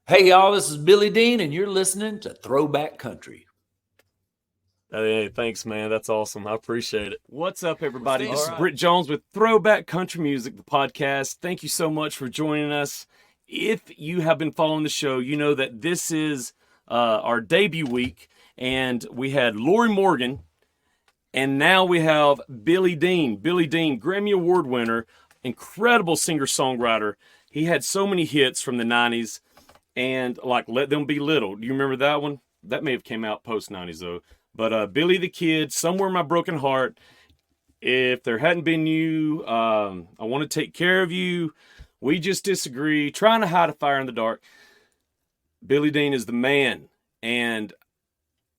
Hey, y'all, this is Billy Dean, and you're listening to Throwback Country. Hey, thanks, man. That's awesome. I appreciate it. What's up, everybody? This is right. Brit Jones with Throwback Country Music, the podcast. Thank you so much for joining us. If you have been following the show, you know that this is our debut week, and we had Lori Morgan, and now we have Billy Dean. Billy Dean, Grammy Award winner, incredible singer-songwriter. He had so many hits from the 90s, and like Let Them Be Little. Do you remember that one? That may have came out post-90s, though. But Billy the Kid, Somewhere in My Broken Heart, If There Hadn't Been You, I Want to Take Care of You, We Just Disagree, Trying to Hide a Fire in the Dark. Billy Dean is the man. And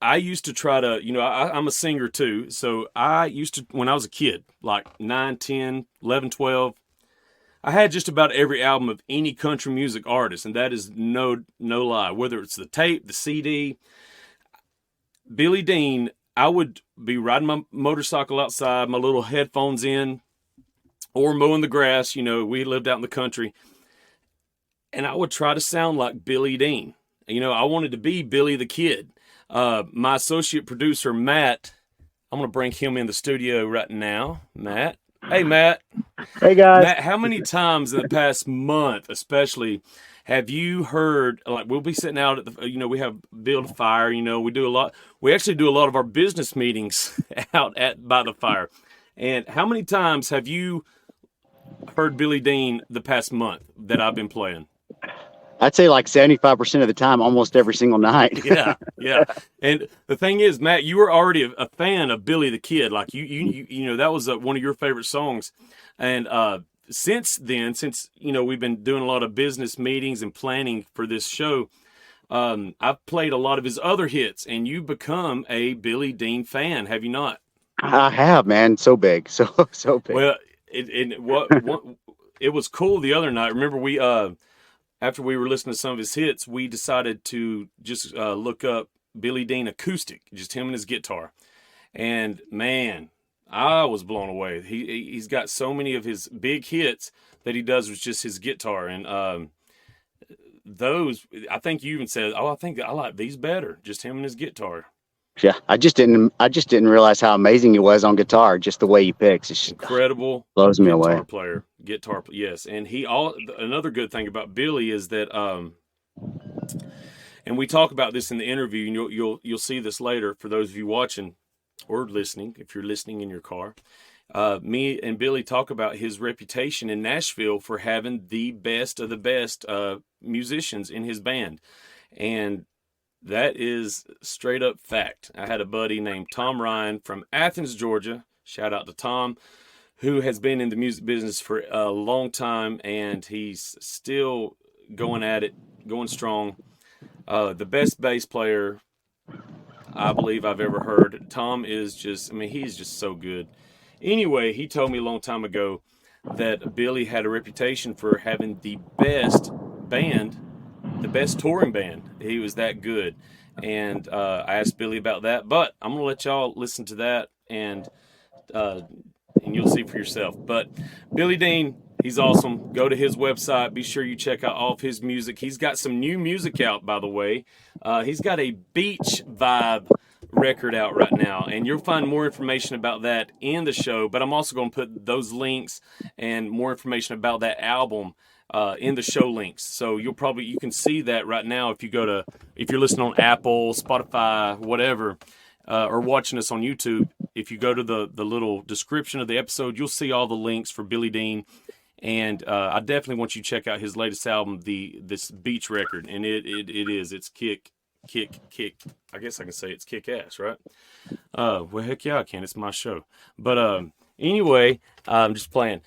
I used to try to, I'm a singer too. So I used to, when I was a kid, like 9, 10, 11, 12, I had just about every album of any country music artist. And that is no lie. Whether it's the tape, the CD, Billy Dean, I would be riding my motorcycle outside, my little headphones in, or mowing the grass. We lived out in the country. And I would try to sound like Billy Dean. I wanted to be Billy the Kid. My associate producer, Matt, I'm going to bring him in the studio right now. Matt. Hey, Matt. Hey, guys. Matt, how many times in the past month, especially, have you heard, like, we'll be sitting out at the, we have build a fire, we actually do a lot of our business meetings out by the fire. And how many times have you heard Billy Dean the past month that I've been playing? I'd say like 75% of the time, almost every single night. Yeah. And the thing is, Matt, you were already a fan of Billy the Kid. Like, that was one of your favorite songs. And, since then, we've been doing a lot of business meetings and planning for this show, I've played a lot of his other hits, and you've become a Billy Dean fan, have you not? I have, man. So big. So big. Well, it was cool the other night. Remember, we after we were listening to some of his hits, we decided to just look up Billy Dean acoustic, just him and his guitar. And man, I was blown away. He's got so many of his big hits that he does with just his guitar, and those, I think you even said, I think I like these better, just him and his guitar. Yeah, I just didn't realize how amazing he was on guitar. Just the way he picks, it's incredible. Blows me away. Guitar player, yes. And another good thing about Billy is that, and we talk about this in the interview, and you'll see this later for those of you watching or listening, if you're listening in your car. Me and Billy talk about his reputation in Nashville for having the best of the best musicians in his band. And that is straight up fact. I had a buddy named Tom Ryan from Athens, Georgia. Shout out to Tom, who has been in the music business for a long time, and he's still going at it, going strong. The best bass player I believe I've ever heard. Tom is he's just so good. Anyway, he told me a long time ago that Billy had a reputation for having the best band, the best touring band. He was that good. And I asked Billy about that, but I'm going to let y'all listen to that and you'll see for yourself. But Billy Dean, he's awesome. Go to his website. Be sure you check out all of his music. He's got some new music out, by the way. He's got a beach vibe record out right now, and you'll find more information about that in the show. But I'm also going to put those links and more information about that album in the show links. So you can see that right now if you're listening on Apple, Spotify, whatever, or watching us on YouTube. If you go to the little description of the episode, you'll see all the links for Billy Dean. And I definitely want you to check out his latest album, this beach record. And it's kick. I guess I can say it's kick ass, right? Well, heck yeah, I can. It's my show. But anyway, I'm just playing.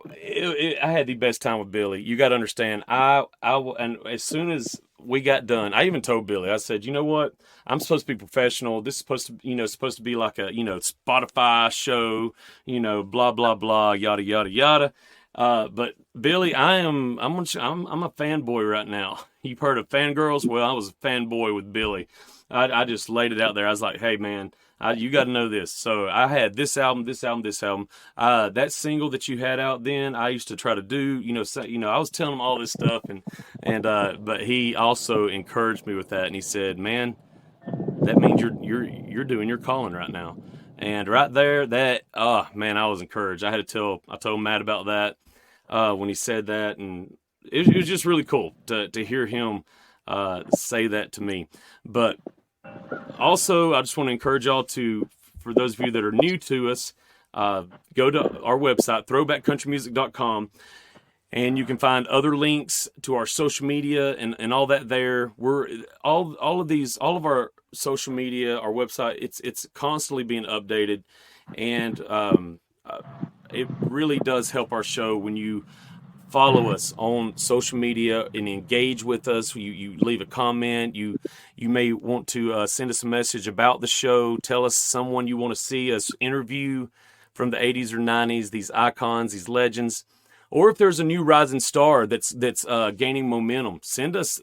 I had the best time with Billy. You got to understand. And as soon as we got done, I even told Billy, I said, you know what? I'm supposed to be professional. This is supposed to be like a, Spotify show, blah, blah, blah, yada, yada, yada. But Billy, I'm a fanboy right now. You've heard of fangirls? Well, I was a fanboy with Billy. I just laid it out there. I was like, hey man, you got to know this. So I had this album, this album, this album. That single that you had out then, I used to try to do. I was telling him all this stuff, but he also encouraged me with that, and he said, man, that means you're doing your calling right now. And right there, man, I was encouraged. I told Matt about that when he said that, and it was just really cool to hear him say that to me. But also, I just want to encourage y'all for those of you that are new to us, go to our website, throwbackcountrymusic.com, and you can find other links to our social media and all that there. We're all of our social media, our website, it's constantly being updated, and it really does help our show when you follow us on social media and engage with us. You leave a comment. You may want to send us a message about the show. Tell us someone you want to see us interview from the 80s or 90s, these icons, these legends. Or if there's a new rising star that's gaining momentum, send us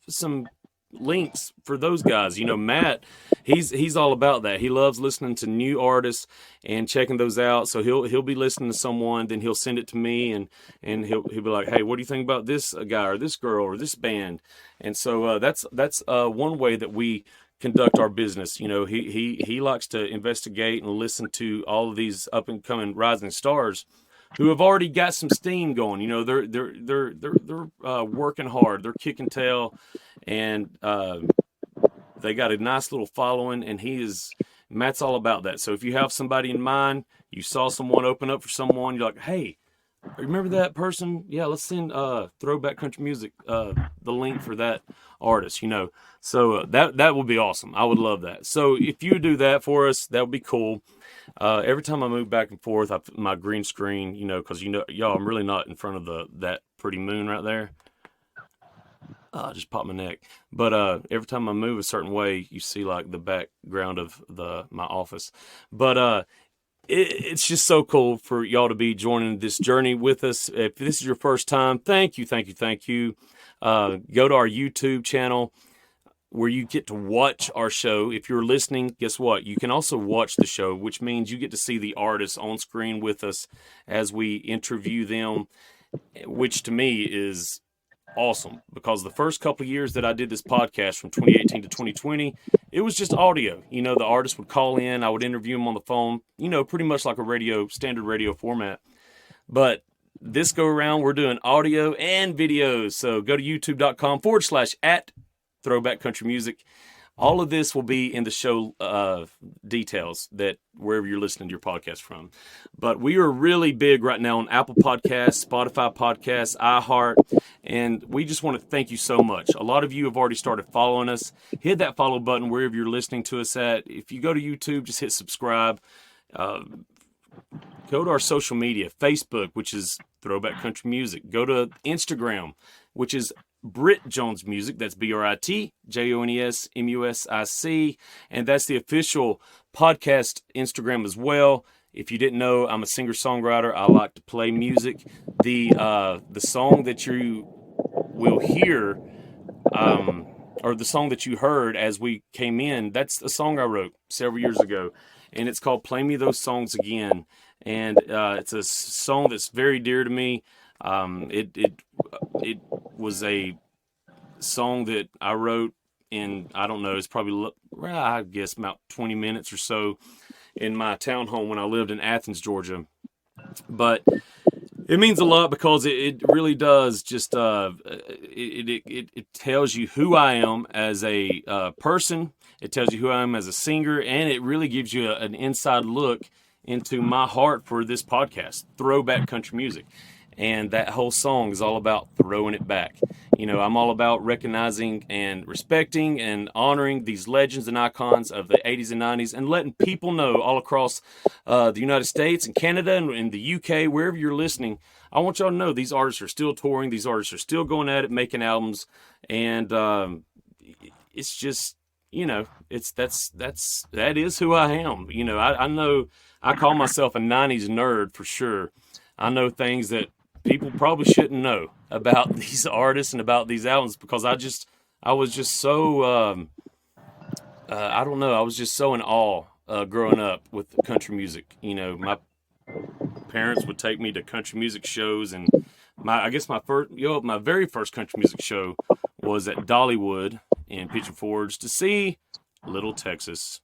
some links for those guys. Matt, he's all about that. He loves listening to new artists and checking those out. So he'll be listening to someone, then he'll send it to me, and he'll be like, hey, what do you think about this guy or this girl or this band? And so that's one way that we conduct our business. He likes to investigate and listen to all of these up and coming rising stars who have already got some steam going. They're working hard, they're kicking tail, and they got a nice little following, and Matt's all about that. So if you have somebody in mind, you saw someone open up for someone, you're like, hey, remember that person? Yeah, let's send Throwback Country Music the link for that artist, So that would be awesome. I would love that. So if you do that for us, that would be cool. Every time I move back and forth, my green screen, because y'all, I'm really not in front of that pretty moon right there. I just popped my neck. But every time I move a certain way, you see like the background of my office. But it's just so cool for y'all to be joining this journey with us. If this is your first time, thank you. Go to our YouTube channel, where you get to watch our show. If you're listening, guess what? You can also watch the show, which means you get to see the artists on screen with us as we interview them, which to me is awesome, because the first couple of years that I did this podcast from 2018 to 2020, it was just audio. The artist would call in, I would interview them on the phone, pretty much like a standard radio format. But this go around, we're doing audio and videos. So go to youtube.com/@ Throwback Country Music. All of this will be in the show details, that wherever you're listening to your podcast from. But we are really big right now on Apple Podcasts, Spotify Podcasts, iHeart, and we just want to thank you so much. A lot of you have already started following us. Hit that follow button wherever you're listening to us at. If you go to YouTube, just hit subscribe. Go to our social media, Facebook, which is Throwback Country Music. Go to Instagram, which is Brit Jones Music. That's BRIT JONES MUSIC, and that's the official podcast Instagram as well. If you didn't know, I'm a singer-songwriter. I like to play music. The song that you will hear, or the song that you heard as we came in, that's a song I wrote several years ago, and it's called "Play Me Those Songs Again." And it's a song that's very dear to me. It was a song that I wrote in, I don't know, it's probably, I guess, about 20 minutes or so in my townhome when I lived in Athens, Georgia. But it means a lot, because it really does just, it tells you who I am as a person. It tells you who I am as a singer, and it really gives you an inside look into my heart for this podcast, Throwback Country Music. And that whole song is all about throwing it back. I'm all about recognizing and respecting and honoring these legends and icons of the 80s and 90s, and letting people know all across the United States and Canada and the UK, wherever you're listening. I want y'all to know these artists are still touring. These artists are still going at it, making albums. And it's just, that is who I am. I know I call myself a 90s nerd for sure. I know things that people probably shouldn't know about these artists and about these albums because I was just so, I don't know. I was just so in awe growing up with country music. My parents would take me to country music shows, and I guess my very first country music show was at Dollywood in Pigeon Forge to see Little Texas,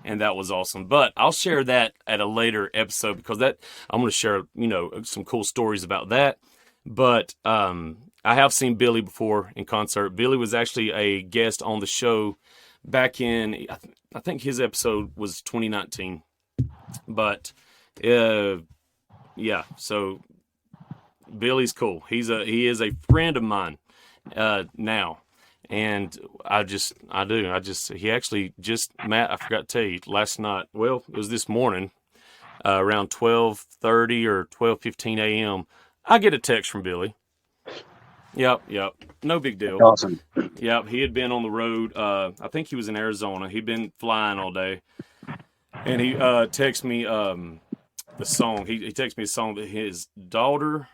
and that was awesome. But I'll share that at a later episode because I'm going to share some cool stories about that. But I have seen Billy before in concert. Billy was actually a guest on the show back in I think his episode was 2019. But yeah, so Billy's cool. He is a friend of mine now. And he actually Matt, I forgot to tell you last night. Well, it was this morning, around 12:30 or 12:15 a.m. I get a text from Billy. Yep. No big deal. Awesome. Yep. He had been on the road. I think he was in Arizona. He'd been flying all day. And he texted me the song. He texted me a song that his daughter,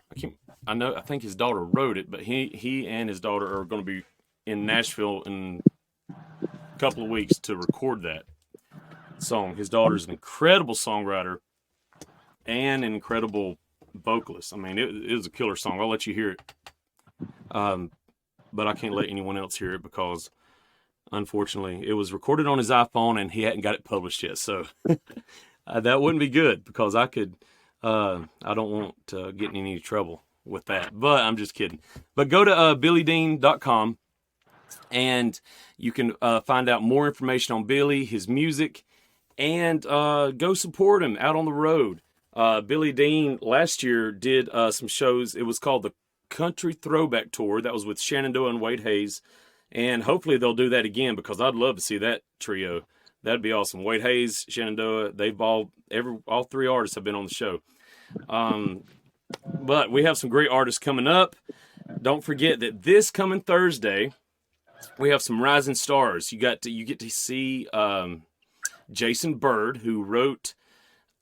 I think his daughter wrote it, but he and his daughter are going to be in Nashville in a couple of weeks to record that song. His daughter's an incredible songwriter and an incredible vocalist. I mean, it was a killer song. I'll let you hear it. But I can't let anyone else hear it because, unfortunately, it was recorded on his iPhone and he hadn't got it published yet. So that wouldn't be good because I don't want to get in any trouble with that. But I'm just kidding. But go to billydean.com. And you can find out more information on Billy, his music, and go support him out on the road. Billy Dean last year did some shows. It was called the Country Throwback Tour. That was with Shenandoah and Wade Hayes. And hopefully they'll do that again because I'd love to see that trio. That'd be awesome. Wade Hayes, Shenandoah, they've all three artists have been on the show. But we have some great artists coming up. Don't forget that this coming Thursday, we have some rising stars. You get to see Jason Byrd, who's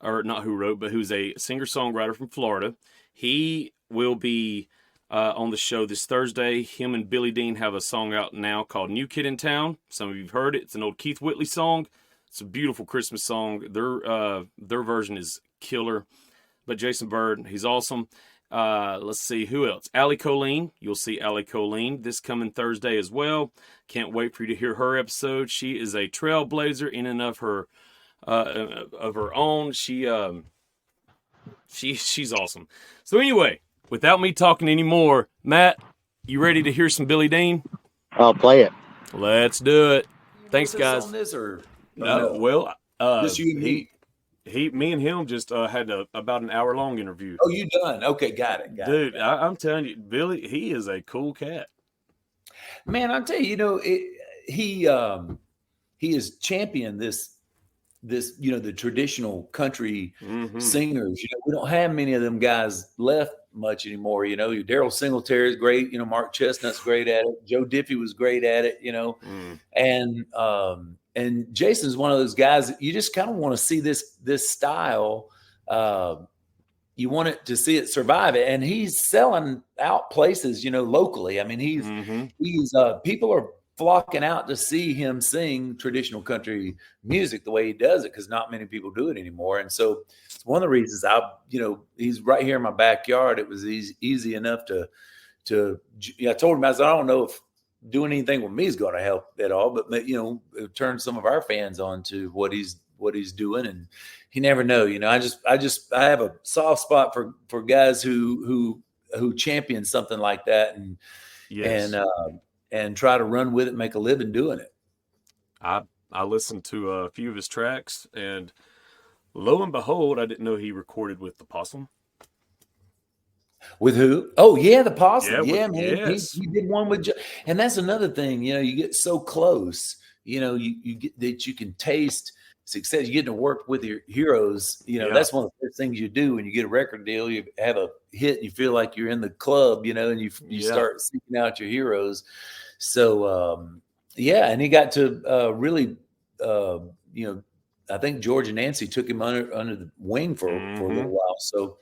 a singer-songwriter from Florida. He will be on the show this Thursday. Him and Billy Dean have a song out now called New Kid in Town. Some of you have heard it. It's an old Keith Whitley song. It's a beautiful Christmas song. Their version is killer. But Jason Byrd, he's awesome. Let's see who else. Allie Colleen. You'll see Allie Colleen this coming Thursday as well. Can't wait for you to hear her episode. She is a trailblazer in and of her own. She's awesome. So anyway, without me talking anymore, Matt, you ready to hear some Billy Dean? I'll play it. Let's do it. Thanks, guys. On this or no? Well, just you and me. Me and him just had about an hour-long interview. Oh, you done? Okay, got it. Dude, I'm telling you, Billy, he is a cool cat. Man, I'll tell you, he has championed this, the traditional country singers. We don't have many of them guys left much anymore. Your Daryl Singletary is great. Mark Chestnut's great at it. Joe Diffie was great at it. And Jason's one of those guys that you just kind of want to see this style. You want it to see it survive it. And he's selling out places, locally. I mean, he's people are flocking out to see him sing traditional country music the way he does it, because not many people do it anymore. And so it's one of the reasons he's right here in my backyard. It was easy enough to I told him, I said, I don't know if doing anything with me is going to help at all, but turn some of our fans on to what he's doing, and you never know. I have a soft spot for guys who champion something like that and try to run with it, make a living doing it. I listened to a few of his tracks, and lo and behold, I didn't know he recorded with the Possum. With who? Oh yeah, the Possum. Yeah, man. Yes. He did one with, and that's another thing. You get so close. You get that you can taste success. You get to work with your heroes. That's one of the first things you do when you get a record deal. You have a hit, and you feel like you're in the club. And you start seeking out your heroes. So Yeah, and he got to really, you know, I think George and Nancy took him under the wing for a little while. So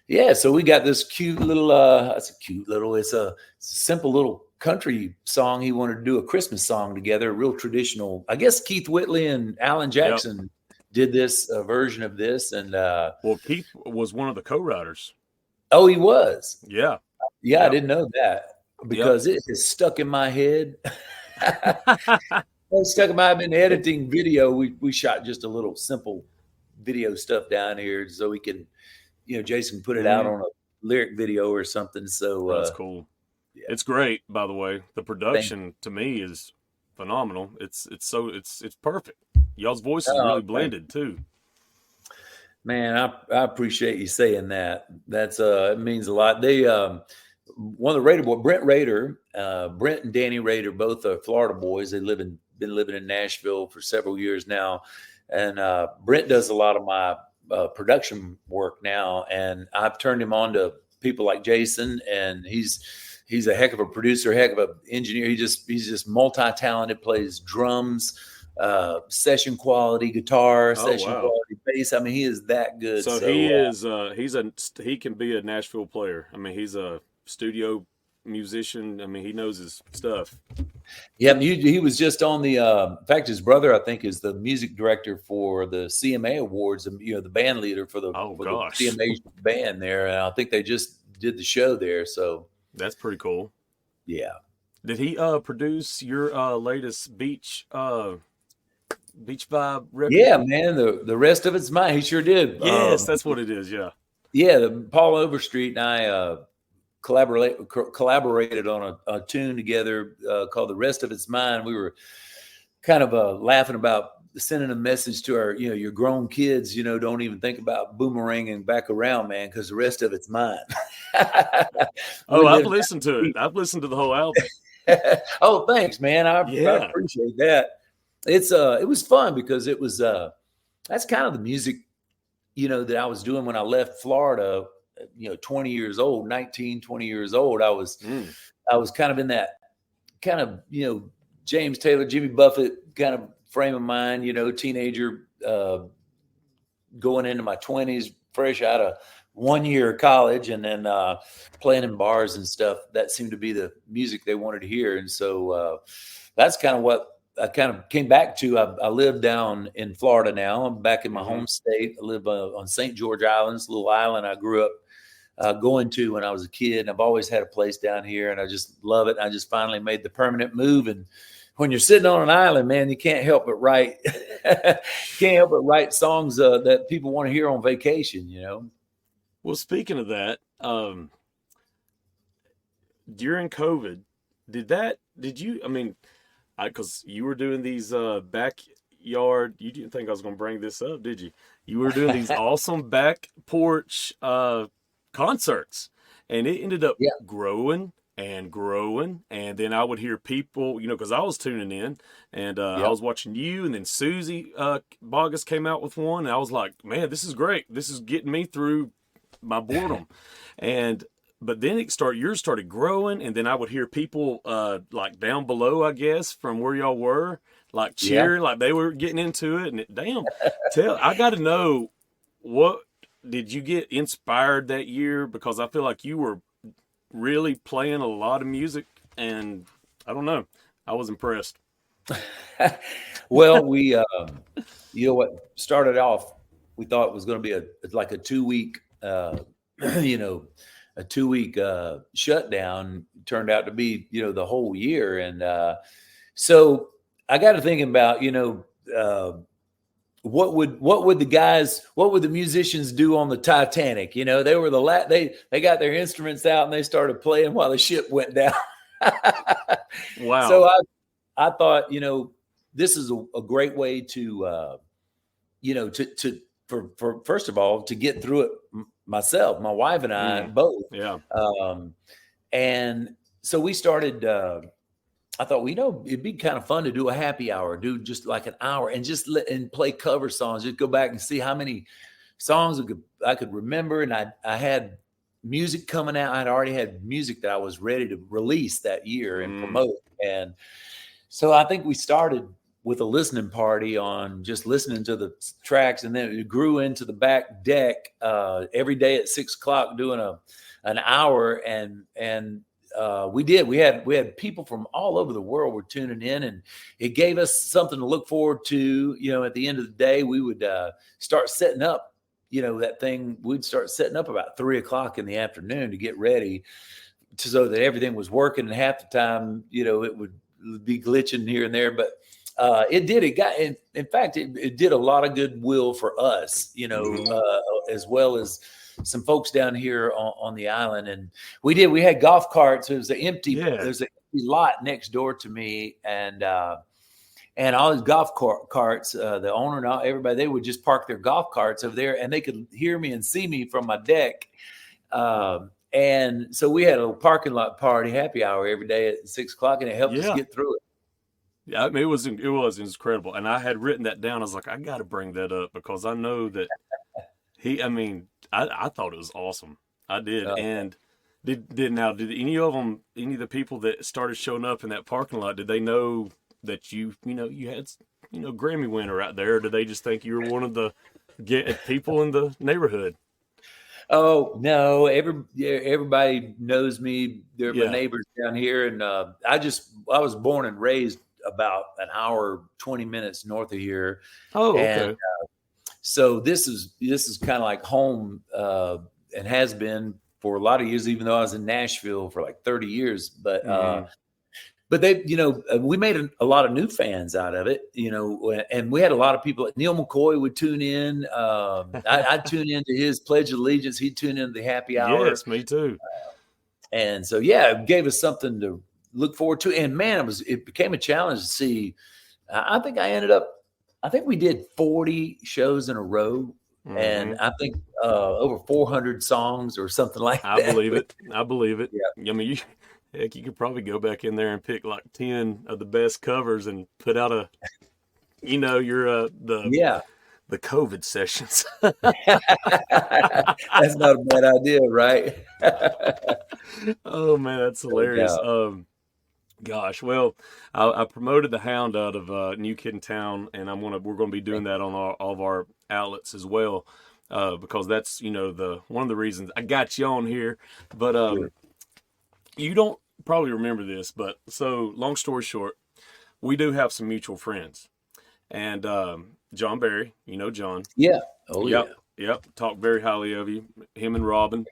yeah, so we got this cute little. That's a cute little. It's a simple little country song. He wanted to do a Christmas song together, a real traditional. I guess Keith Whitley and Alan Jackson did this version of this, and well, Keith was one of the co-writers. Oh, he was. Yeah. I didn't know that because it is stuck in my head. It's stuck in my. I've been editing video. We shot just a little simple video stuff down here so we can, Jason put it out on a lyric video or something. So that's cool. Yeah. It's great, by the way. The production to me is phenomenal. It's perfect. Y'all's voices are really blended too. Man, I appreciate you saying that. That's it means a lot. They one of the Raider boys, Brent Raider, Brent and Danny Raider, both are Florida boys. They've been living in Nashville for several years now, and Brent does a lot of my production work now, and I've turned him on to people like Jason, and he's a heck of a producer, heck of an engineer. He's just multi-talented, plays drums, session quality guitar, session quality bass. I mean, he is that good. So he can be a Nashville player. I mean, he's a studio musician. I mean, he knows his stuff. Yeah, he was just on the. In fact, his brother, I think, is the music director for the CMA Awards. The band leader for the the CMA band there, and I think they just did the show there. So that's pretty cool. Yeah. Did he produce your latest beach vibe record? Yeah, man. The rest of it's mine. He sure did. Yes, that's what it is. Yeah. Yeah, Paul Overstreet and I collaborated on a tune together called "The Rest of It's Mine." We were kind of laughing about sending a message to our, your grown kids. Don't even think about boomeranging back around, man, because the rest of it's mine. I've listened to it. I've listened to the whole album. Oh, thanks, man. I appreciate that. It was fun because it was that's kind of the music that I was doing when I left Florida. 20 years old, 19, 20 years old. I was kind of in that kind of James Taylor, Jimmy Buffett kind of frame of mind. Teenager, going into my 20s, fresh out of 1 year of college, and then playing in bars and stuff. That seemed to be the music they wanted to hear, and so that's kind of what I kind of came back to. I live down in Florida now. I'm back in my home state. I live on St. George Island, this little island I grew up going to when I was a kid. And I've always had a place down here, and I just love it. I just finally made the permanent move. And when you're sitting on an island, man, you can't help but write. Songs that people want to hear on vacation. Well, speaking of that, during COVID, did you? I mean, because you were doing these backyard. You didn't think I was going to bring this up, did you? You were doing these awesome back porch concerts, and it ended up growing and growing. And then I would hear people, because I was tuning in, and I was watching you, and then Susie Bogus came out with one, and I was like, man, this is great. This is getting me through my boredom. But then yours started growing, and then I would hear people like down below, I guess, from where y'all were, like cheering, like they were getting into it. And I got to know, what did you get inspired that year? Because I feel like you were really playing a lot of music, and I don't know, I was impressed. Well, we, what started off, we thought it was going to be a 2-week, a 2-week shutdown. Turned out to be, the whole year. And so I got to thinking about, what would the musicians do on the Titanic? They were they got their instruments out and they started playing while the ship went down. Wow. So I thought, this is a great way to, for first of all, to get through it myself, my wife and I both. Yeah. And so we started, I thought, it'd be kind of fun to do a happy hour, do just like an hour and just and play cover songs, just go back and see how many songs I could remember. And I had music coming out. I'd already had music that I was ready to release that year and promote. And So I think we started with a listening party on just listening to the tracks, and then it grew into the back deck every day at 6:00 doing an hour, and we had people from all over the world were tuning in, and it gave us something to look forward to. At the end of the day, we would start setting up. That thing, we'd start setting up about 3:00 in the afternoon to get ready, so that everything was working. And half the time, it would be glitching here and there, but in fact, it did a lot of goodwill for us, as well as some folks down here on the island. And we had golf carts. There's an empty lot next door to me. And all these golf carts, the owner and everybody, they would just park their golf carts over there, and they could hear me and see me from my deck. And so we had a parking lot party happy hour every day at 6:00, and it helped us get through it. Yeah, I mean, it was incredible. And I had written that down. I was like, I got to bring that up because I know that I thought it was awesome. I did. And did any of the people that started showing up in that parking lot, did they know that you had, Grammy winner out there? Or did they just think you were one of the people in the neighborhood? Oh no! Everybody knows me. They're my neighbors down here, and I was born and raised about an hour, 20 minutes north of here. Oh, okay. And, so this is kind of like home, and has been for a lot of years, even though I was in Nashville for like 30 years. But but they, we made a lot of new fans out of it, and we had a lot of people. Neil McCoy would tune in. I'd tune into his Pledge of Allegiance. He'd tune into the happy hour. Yes, me too. And so, it gave us something to look forward to. And man, it became a challenge to see. I think we did 40 shows in a row. Mm-hmm. And I think over 400 songs or something like that. I believe it. Yeah. I mean, you could probably go back in there and pick like 10 of the best covers and put out the COVID sessions. That's not a bad idea, right? Oh man, that's hilarious. Gosh, well, I promoted the Hound out of New Kid in Town, and we're going to be doing that on all of our outlets as well, because that's one of the reasons I got you on here. But you don't probably remember this, but so long story short, we do have some mutual friends, and John Barry, John. Yeah. Oh Yep. Talk very highly of you, him and Robin,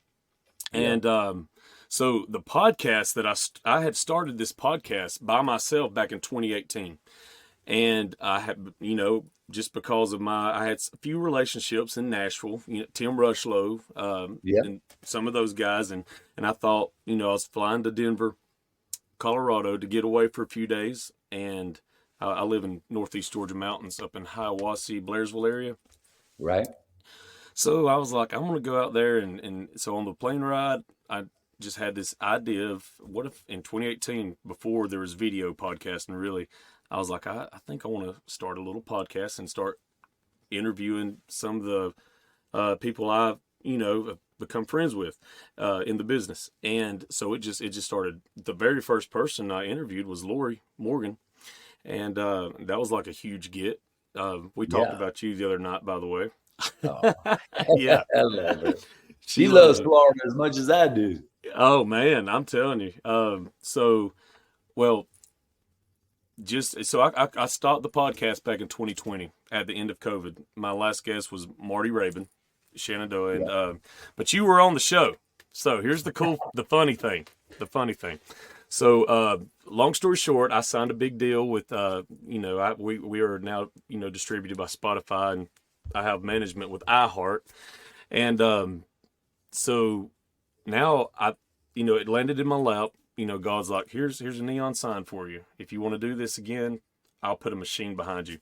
and so the podcast that I had started this podcast by myself back in 2018, and I had just because of I had a few relationships in Nashville, Tim Rushlow, and some of those guys, and I thought I was flying to Denver, Colorado to get away for a few days, and I live in Northeast Georgia mountains up in Hiawassee, Blairsville area. Right. So I was like, I'm going to go out there. And so on the plane ride, I just had this idea of what if in 2018, before there was video podcasting, really, I was like, I think I want to start a little podcast and start interviewing some of the people I've, become friends with in the business. And so it just started. The very first person I interviewed was Lori Morgan. And that was like a huge get. We talked about you the other night, by the way. Oh. Yeah. I love her. She loves Florida as much as I do. Oh, man, I'm telling you. I stopped the podcast back in 2020 at the end of COVID. My last guest was Marty Rabin, Shenandoah. And, but you were on the show. So here's the funny thing. So, long story short, I signed a big deal with, we are now, distributed by Spotify, and I have management with iHeart. And, so now it landed in my lap, God's like, here's a neon sign for you. If you want to do this again, I'll put a machine behind you.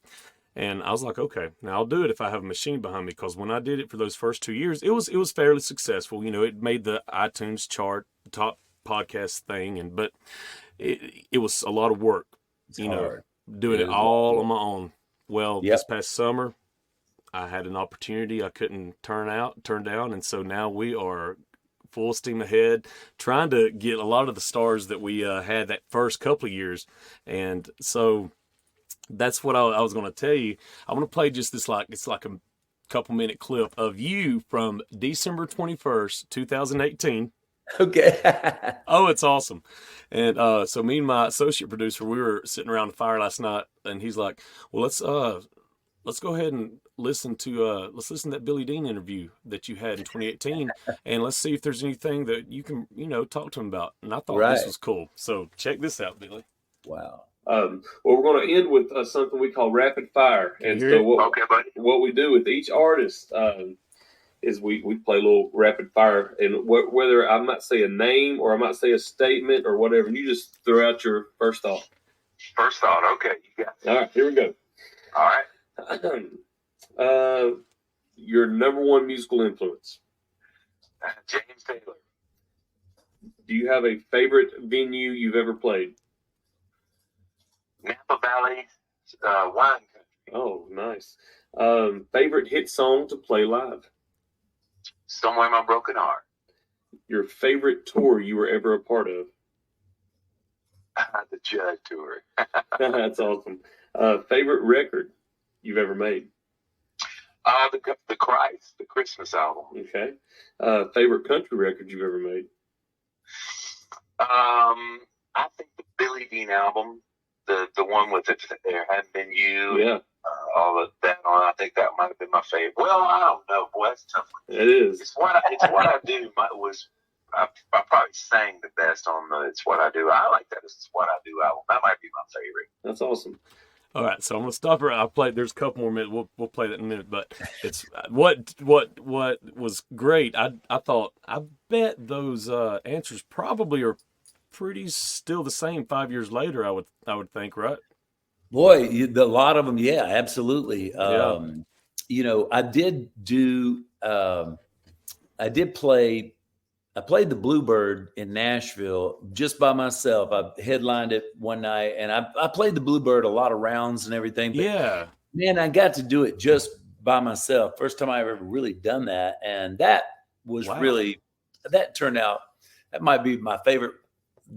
And I was like, okay, now I'll do it if I have a machine behind me. Cause when I did it for those first 2 years, it was fairly successful. It made the iTunes chart, top podcast thing, but it was a lot of work, hard. Doing it all on my own. Well, this past summer, I had an opportunity I couldn't turn down, and so now we are full steam ahead, trying to get a lot of the stars that we had that first couple of years. And so that's what I was going to tell you. I want to play just this, it's like a couple minute clip of you from December 21st, 2018. Okay. Oh, it's awesome. And so me and my associate producer, we were sitting around the fire last night, and he's like, well, let's go ahead and listen to that Billy Dean interview that you had in 2018, and let's see if there's anything that you can, talk to him about. And I thought this was cool. So check this out, Billy. Wow. Well, we're going to end with something we call rapid fire. And so what we do with each artist is we play a little rapid fire, and whether I might say a name or I might say a statement or whatever, and you just throw out your first thought. First thought, okay. You got it. All right, here we go. All right. Your number one musical influence? James Taylor. Do you have a favorite venue you've ever played? Napa Valley Wine Country. Oh, nice. Favorite hit song to play live? Somewhere in My Broken Heart. Your favorite tour you were ever a part of? The Judge Tour. That's awesome. Favorite record you've ever made? The Christ, the Christmas album. Okay. Favorite country record you've ever made? I think the Billy Dean album, the one with There Hadn't Been You. Yeah. All of that on. I think that might have been my favorite. Well, I don't know. Boy, that's tough. It is. It's what I do. I probably sang the best on the It's What I Do. I like that. It's What I Do album. That might be my favorite. That's awesome. All right, so I'm gonna stop her. There's a couple more minutes. We'll play that in a minute. But it's what was great. I bet those answers probably are pretty still the same 5 years later. I would think, right? Boy, a lot of them, yeah, absolutely. I played the Bluebird in Nashville just by myself. I headlined it one night, and I played the Bluebird a lot of rounds and everything. But yeah, man, I got to do it just by myself. First time I've ever really done that, and that was that turned out. That might be my favorite.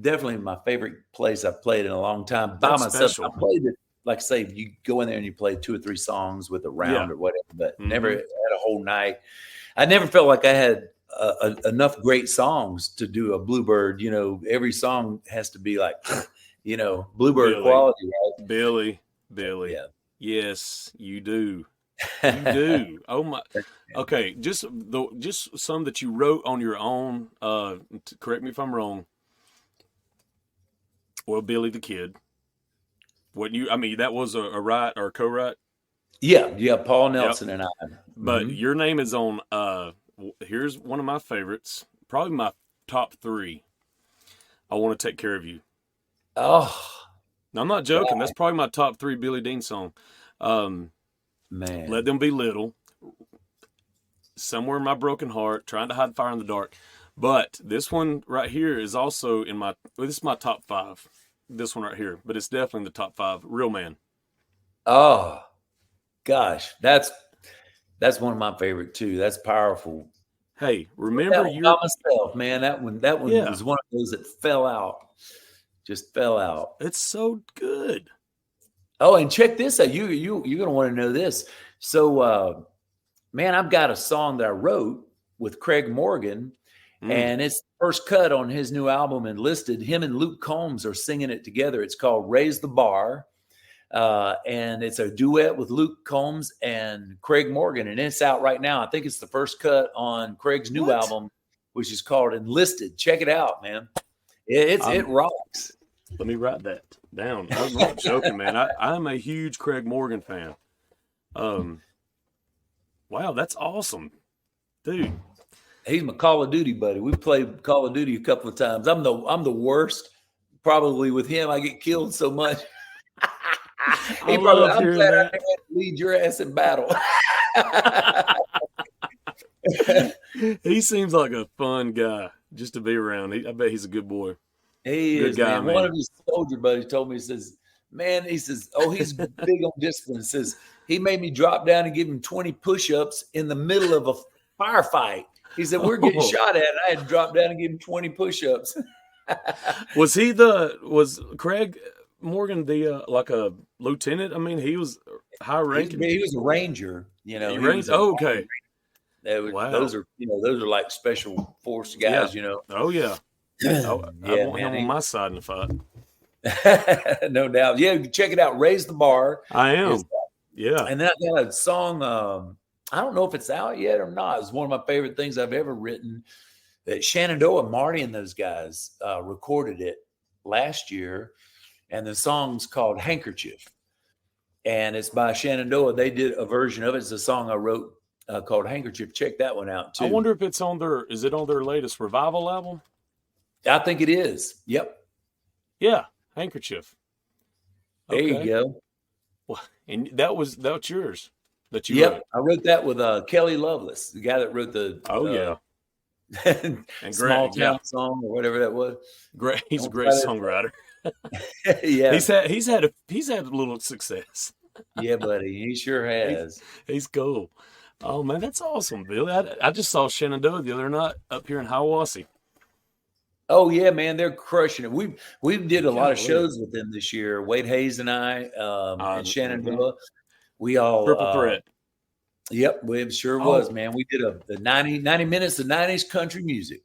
Definitely my favorite place I've played in a long time by myself. Special. I played it, like say, you go in there and you play 2 or 3 songs with a round or whatever, but never had a whole night. I never felt like I had enough great songs to do a Bluebird. Every song has to be like, Bluebird quality, right? Billy. Yeah. Yes, you do. You do. Oh my. Okay, just some that you wrote on your own. Correct me if I'm wrong. Well, Billy the Kid. That was a write or a co-write? Yeah, Paul Nelson and I. But your name is on, here's one of my favorites, probably my top 3. I Want to Take Care of You. Oh. Now, I'm not joking. That's probably my top 3 Billy Dean song. Man. Let Them Be Little. Somewhere in My Broken Heart. Trying to Hide Fire in the Dark. But this one right here is also this is my top 5. This one right here, but it's definitely in the top 5. Real Man. Oh, gosh, that's one of my favorite too. That's powerful. Hey, remember you myself, man. That one was one of those that fell out. Just fell out. It's so good. Oh, and check this out. You're gonna want to know this. So, man, I've got a song that I wrote with Craig Morgan. And it's the first cut on his new album, Enlisted. Him and Luke Combs are singing it together. It's called Raise the Bar. And it's a duet with Luke Combs and Craig Morgan. And it's out right now. I think it's the first cut on Craig's new album, which is called Enlisted. Check it out, man. It rocks. Let me write that down. I'm not joking, man. I'm a huge Craig Morgan fan. Wow, that's awesome. Dude. He's my Call of Duty buddy. We played Call of Duty a couple of times. I'm the worst. Probably with him, I get killed so much. I'm glad I never had to lead your ass in battle. He seems like a fun guy just to be around. I bet he's a good boy. He good is, guy, man. One of his soldier buddies told me, he says, oh, he's big on discipline. Says he made me drop down and give him 20 push-ups in the middle of a firefight. He said, we're getting shot at. And I had to drop down and give him 20 push-ups. Was Craig Morgan like a lieutenant? I mean, he was high ranking. He was a ranger, Okay. Wow. Those are like special force guys, Oh yeah. I want him on my side in the fight. No doubt. Yeah, check it out. Raise the Bar. I am. Yeah. And then I got a song. I don't know if it's out yet or not. It's one of my favorite things I've ever written. That Shenandoah, Marty and those guys recorded it last year, and the song's called Handkerchief, and it's by Shenandoah. They did a version of it. It's a song I wrote called Handkerchief. Check that one out too. I wonder if it's on is it on their latest Revival album? I think it is. Yep. Yeah, Handkerchief. Okay. There you go. Well, and that's yours that you wrote. I wrote that with Kelly Lovelace, the guy that wrote the and Small Town song or whatever that was. Great, he's a great songwriter. Yeah, he's had a little success. Yeah, buddy, he sure has. He's cool. Oh man, that's awesome, Billy. I just saw Shenandoah the other night up here in Hiawassee. Oh yeah, man, they're crushing it. We did a lot of shows with them this year. Wade Hayes and I, and Shenandoah. We all Triple Threat. Yep, it sure was, man. We did the 90 minutes of 90s country music.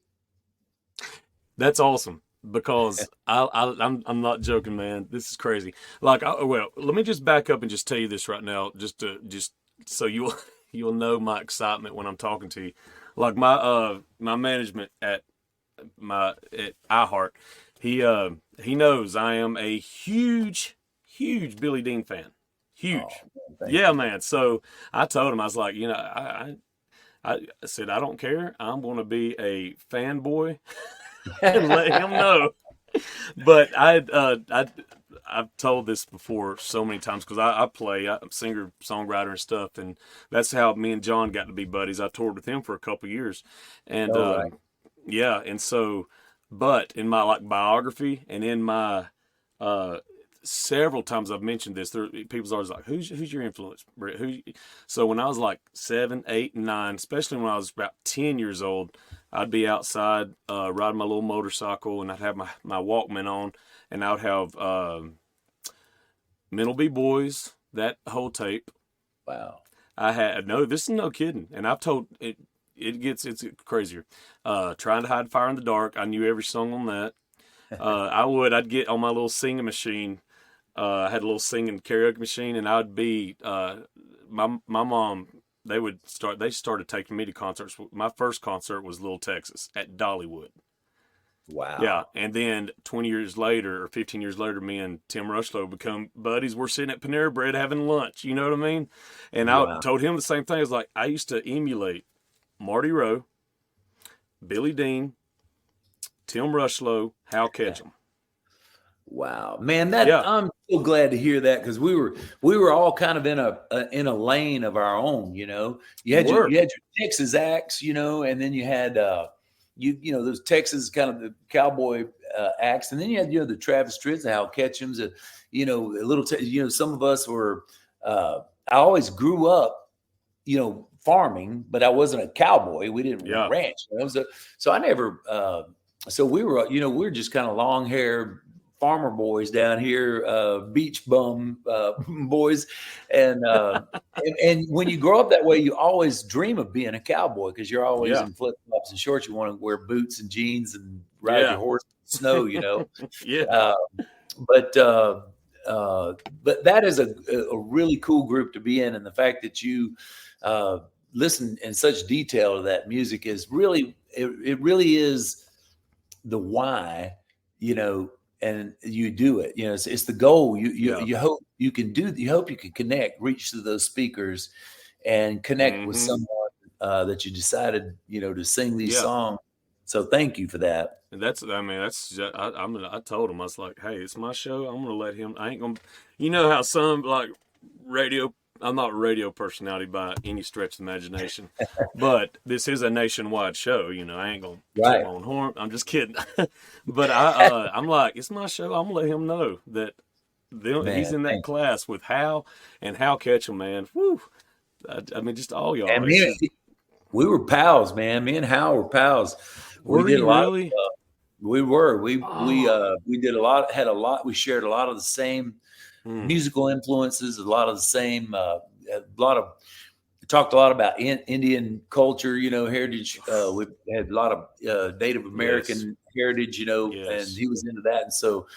That's awesome because I'm not joking, man. This is crazy. Like, let me just back up and just tell you this right now, just so you'll know my excitement when I'm talking to you. Like my management at iHeart, he knows I am a huge Billy Dean fan. Huge. Yeah, man. So I told him, I was like, I said, I don't care. I'm going to be a fanboy and let him know. But I've told this before so many times because I'm singer, songwriter and stuff. And that's how me and John got to be buddies. I toured with him for a couple of years. And yeah. And so, but in my biography and in my, several times I've mentioned this. People's always like, "Who's your influence, Brit?" So when I was like 7, 8, and 9, especially when I was about 10 years old, I'd be outside riding my little motorcycle, and I'd have my Walkman on, and I would have Mental B Boys, that whole tape. Wow. This is no kidding, and I've told it. It's crazier. Trying to Hide Fire in the Dark. I knew every song on that. I'd get on my little singing machine. I had a little singing karaoke machine, and I'd be my mom. They started taking me to concerts. My first concert was Little Texas at Dollywood. Wow. Yeah, and then 20 years later or 15 years later, me and Tim Rushlow become buddies. We're sitting at Panera Bread having lunch. You know what I mean? And I told him the same thing. I was like, I used to emulate Marty Rowe, Billy Dean, Tim Rushlow, Hal Ketchum. Wow, man! I'm so glad to hear that because we were all kind of in a lane of our own. You had your Texas acts, and then you had those Texas kind of the cowboy acts, and then you had the Travis Tritts, the Hal Ketchums, some of us were. I always grew up, farming, but I wasn't a cowboy. We didn't ranch, so I never. So we were just kind of long haired farmer boys down here, beach bum boys, and when you grow up that way, you always dream of being a cowboy because you're always in flip flops and shorts. You want to wear boots and jeans and ride your horse in the snow, Yeah. But that is a really cool group to be in, and the fact that you listen in such detail to that music is really it really is the why, and you do it. It's the goal. You hope you can connect, reach to those speakers, and connect with someone that you decided, to sing these songs. So thank you for that. And I told him, I was like, hey, it's my show. I'm gonna let him. I ain't gonna. How some radio. I'm not a radio personality by any stretch of the imagination, but this is a nationwide show. I ain't gonna take my own horn. I'm just kidding. But I'm like, it's my show. I'm gonna let him know that he's in that class with Hal and Hal Ketchum, man. Woo! I mean, just all y'all. And We were pals, man. Me and Hal were pals. Were We did you a lot really? of, we were. Oh. We did a lot, had a lot, we shared a lot of the same musical influences, a lot of the same, a lot of, we talked a lot about Indian culture, you know, heritage. We had a lot of Native American heritage, you know, and he was into that. And so,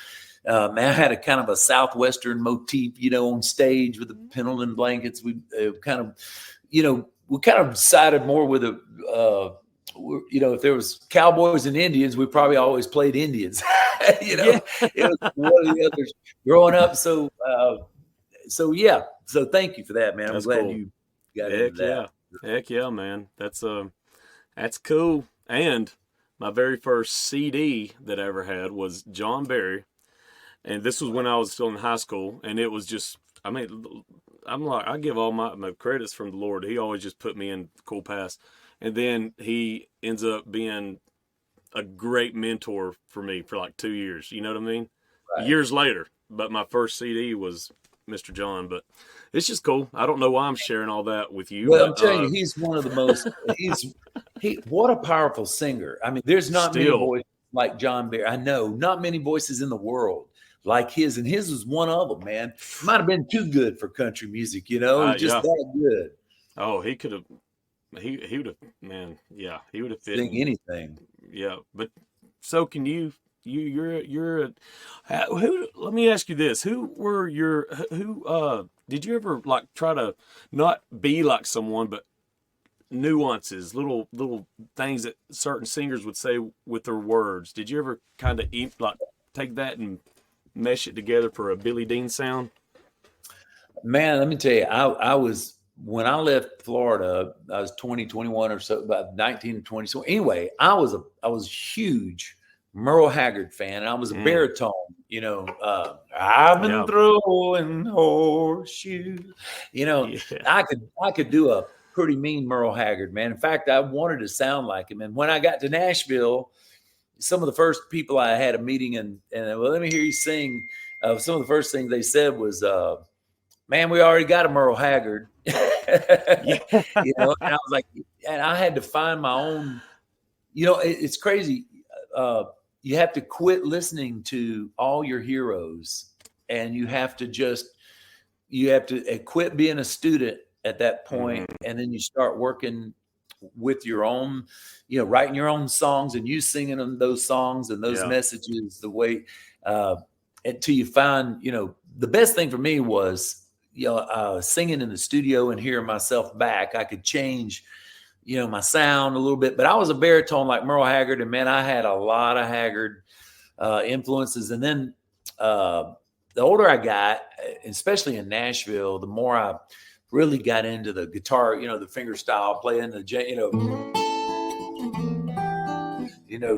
man, I had a kind of a Southwestern motif, you know, on stage with the Pendleton blankets. We kind of, you know, we kind of sided more with you know, if there was cowboys and Indians, we probably always played Indians. You know, it was one of the others growing up. So, yeah. So thank you for that, man. I'm glad you got into that. Heck yeah, man. That's cool. And my very first CD that I ever had was John Barry. And this was when I was still in high school. And it was just, I mean, I'm like, I give all my credits from the Lord. He always just put me in cool paths. And then he ends up being a great mentor for me for like 2 years. You know what I mean? Right. Years later. But my first CD was Mr. John. But it's just cool. I don't know why I'm sharing all that with you. Well, I'm telling you, he's one of the most, what a powerful singer. I mean, there's not many voices like John Barry. I know, not many voices in the world like his. And his was one of them, man. Might have been too good for country music, you know, just that good. Oh, he could have. He would have, man. Yeah, he would have fit sing anything. Yeah, but so can you? You're who? Let me ask you this: who did you ever like try to not be like someone, but nuances, little things that certain singers would say with their words? Did you ever kind of like take that and mesh it together for a Billy Dean sound? Man, let me tell you, I was. When I left Florida, I was 20, 21 or so, about 19 and 20. So anyway, I was a huge Merle Haggard fan, and I was a baritone, you know, I've been throwing horseshoes, you know, I could do a pretty mean Merle Haggard, man. In fact, I wanted to sound like him. And when I got to Nashville, some of the first people I had a meeting and well, let me hear you sing. Some of the first things they said was, man, we already got a Merle Haggard. You know, and I was like, and I had to find my own, you know, it's crazy. You have to quit listening to all your heroes, and you have to quit being a student at that point, and then you start working with your own, you know, writing your own songs and you singing them, those songs and those messages the way, until you find, you know, the best thing for me was, you know, singing in the studio and hearing myself back. I could change, you know, my sound a little bit, but I was a baritone like Merle Haggard, and man, I had a lot of Haggard influences. And then the older I got, especially in Nashville, the more I really got into the guitar, you know, the finger style, playing the, you know,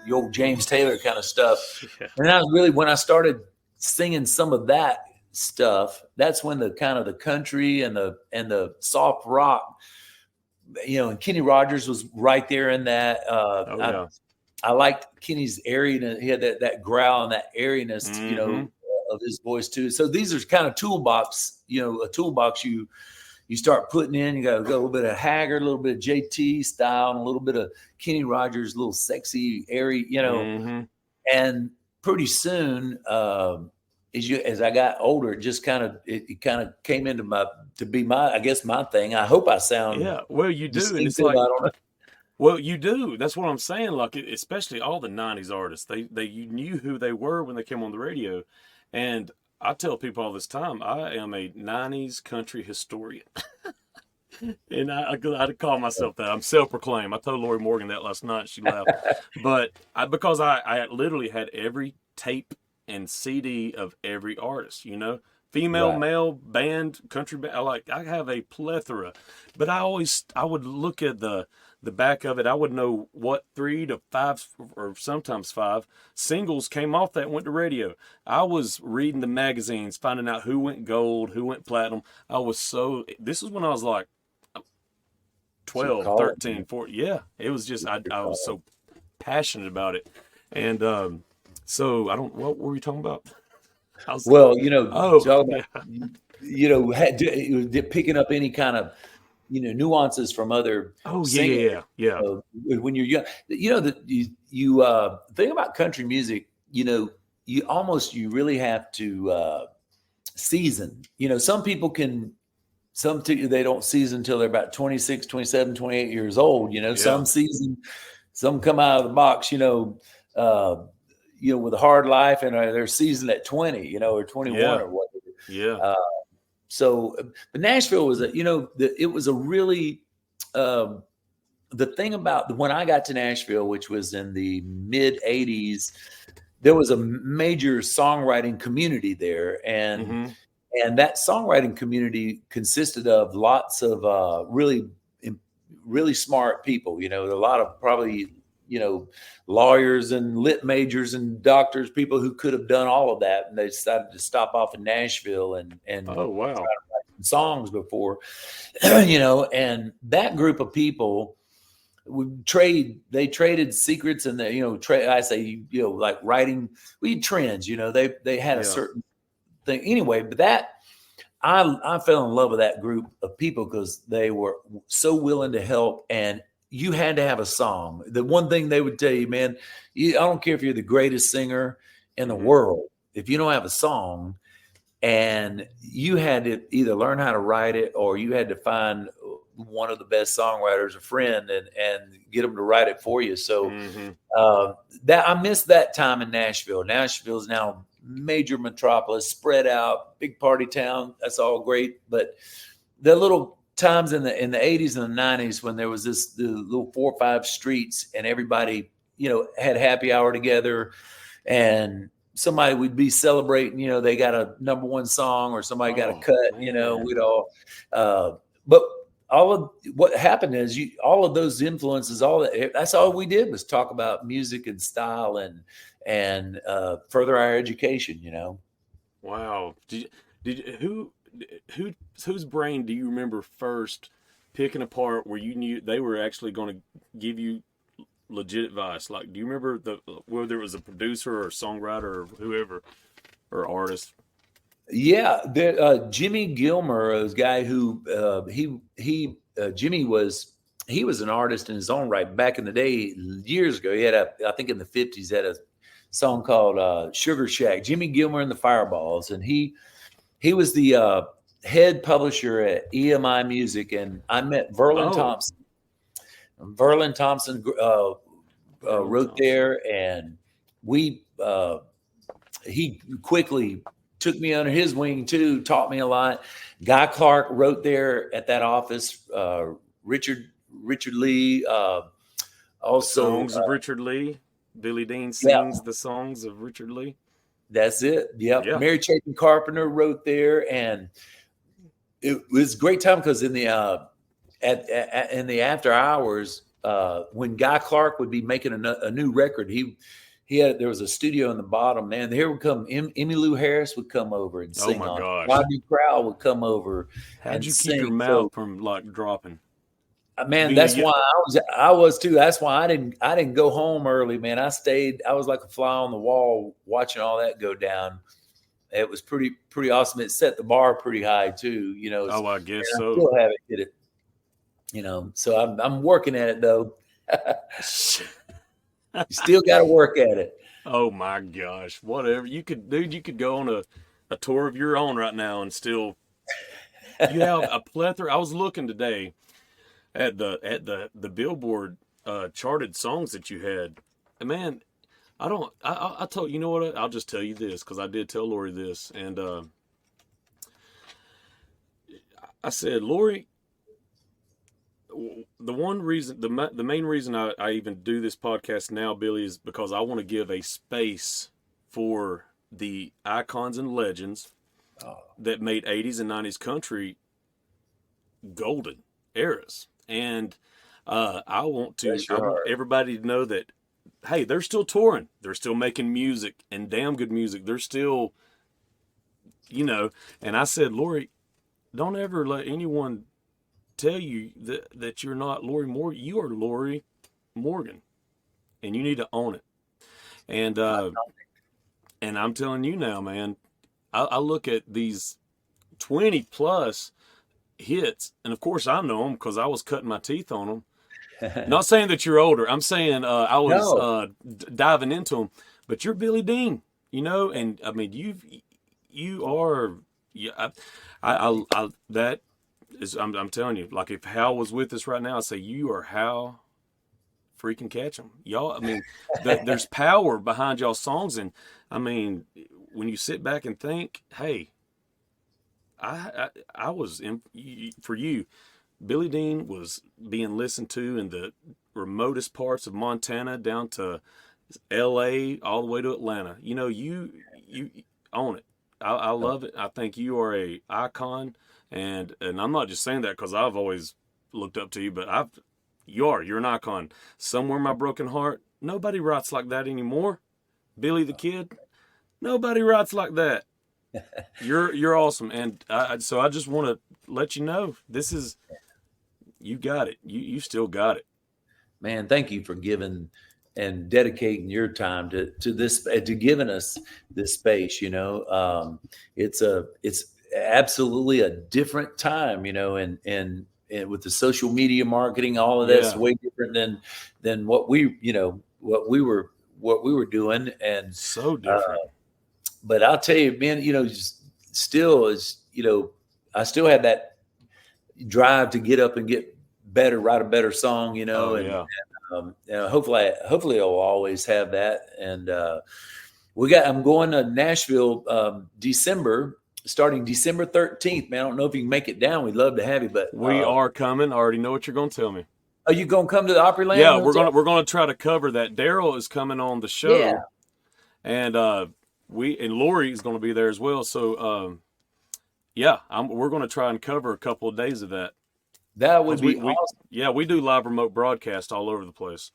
the old James Taylor kind of stuff. And that was really when I started singing some of that stuff. That's when the kind of the country and the soft rock, you know, and Kenny Rogers was right there in that. I liked Kenny's airiness. He had that growl and that airiness, you know, of his voice too. So these are kind of toolbox, you know, a toolbox you start putting in. You got a little bit of Haggard, a little bit of JT style, and a little bit of Kenny Rogers, a little sexy, airy, you know. And pretty soon, as I got older, it just kind of came into my thing. I hope I sound well, you do, and it's like, well, you do. That's what I'm saying. Like, especially all the '90s artists, you knew who they were when they came on the radio, and I tell people all this time, I am a '90s country historian. And I call myself that. I'm self-proclaimed. I told Lori Morgan that last night. She laughed. But because I literally had every tape and CD of every artist, you know, female, male, band, country band. I have a plethora, but I would look at the back of it. I would know what 3 to 5 or sometimes 5 singles came off that went to radio. I was reading the magazines, finding out who went gold, who went platinum. This is when I was like 12, 13, 14. Yeah, it was just, I was so passionate about it. And, so what were we talking about? Well, you know, you know, picking up any kind of nuances from other singers. Yeah. When you're young, the thing about country music, you really have to season. Some people can. They don't season until they're about 26, 27, 28 years old. Some season, some come out of the box, with a hard life, and they're seasoned at 20, or 21 or whatever. Yeah. But Nashville was it was a really, the thing about when I got to Nashville, which was in the mid 80s, there was a major songwriting community there. And that songwriting community consisted of lots of really smart people. A lot of probably, lawyers and lit majors and doctors, people who could have done all of that. And they decided to stop off in Nashville and oh, wow, try to write some songs before, and that group of people they traded secrets, and like writing, we trends, they had a certain thing anyway, but that I fell in love with that group of people because they were so willing to help, and you had to have a song. The one thing they would tell you, man, I don't care if you're the greatest singer in the world, if you don't have a song, and you had to either learn how to write it, or you had to find one of the best songwriters, a friend, and get them to write it for you. So that I missed that time in Nashville. Nashville's now major metropolis, spread out, big party town. That's all great, but the little times in the 80s and the 90s when there was the little 4 or 5 streets, and everybody had happy hour together, and somebody would be celebrating, they got a number 1 song, or somebody got a cut, we'd all but all of what happened is all of those influences, that's all we did was talk about music and style and further our education, Wow. Whose brain do you remember first picking apart where you knew they were actually going to give you legit advice? Like, do you remember whether it was a producer or a songwriter or whoever or artist? Yeah, Jimmy Gilmer, a guy who Jimmy was an artist in his own right back in the day, years ago. He had I think in the 50s, had a song called Sugar Shack. Jimmy Gilmer and the Fireballs, and he was the head publisher at EMI Music, and I met Verlin Thompson. Verlin Thompson wrote there, and he quickly took me under his wing too, taught me a lot. Guy Clark wrote there at that office. Richard Lee, also songs of Richard Lee. Billy Dean sings the songs of Richard Lee. That's it. Yep. Yeah. Mary Chapin Carpenter wrote there, and it was a great time because in the in the after hours, when Guy Clark would be making a new record, there was a studio in the bottom, man. Here would come Emmylou Harris would come over and sing. Oh my gosh. Rodney Crowell would come over. How'd you keep your mouth from like dropping? Man, that's why I was too. That's why I didn't go home early, man. I stayed. I was like a fly on the wall watching all that go down. It was pretty awesome. It set the bar pretty high too, Oh, I guess so. I still haven't hit it, So I'm working at it though. You still got to work at it. Oh my gosh! Whatever you could go on a tour of your own right now and still. You have a plethora. I was looking today at the Billboard charted songs that you had, and man, I told you know what? I'll just tell you this because I did tell Lori this, and I said, Lori, the main reason I even do this podcast now, Billy, is because I want to give a space for the icons and legends that made 80s and 90s country golden eras. And I want everybody to know that, hey, they're still touring. They're still making music, and damn good music. They're still, and I said, Lori, don't ever let anyone tell you that you're not Lori Morgan. You are Lori Morgan, and you need to own it. And I'm telling you now, man, I look at these 20 plus hits, and of course I know them because I was cutting my teeth on them. Not saying that you're older. I'm saying I was diving into them. But you're Billy Dean, you know, and I mean you are. Yeah, that is. I'm telling you, like if Hal was with us right now, I'd say you are Hal. Freaking catch them, y'all. I mean, there's power behind y'all songs, and I mean, when you sit back and think, hey, I was for you. Billy Dean was being listened to in the remotest parts of Montana down to L.A. all the way to Atlanta. You know, you own it. I love it. I think you are a icon, and I'm not just saying that because I've always looked up to you, but you're an icon. Somewhere in my broken heart, nobody writes like that anymore. Billy the Kid, nobody writes like that. You're awesome, and so I just want to let you know this is. You got it. You still got it. Man, thank you for giving and dedicating your time to this, to giving us this space. You know, it's absolutely a different time. You know, and with the social media marketing, all of that's way different than what we were doing, and so different. But I'll tell you, man, you know, still is, you know, I still have that drive to get up and get better, write a better song, you know, hopefully I'll always have that. And I'm going to Nashville starting December 13th, man. I don't know if you can make it down. We'd love to have you, but we are coming. I already know what you're going to tell me. Are you going to come to the Opryland? Yeah, we're going to try to cover that. Daryl is coming on the show, and Lori is going to be there as well. So, we're going to try and cover a couple of days of that. That would be awesome. We do live remote broadcast all over the place,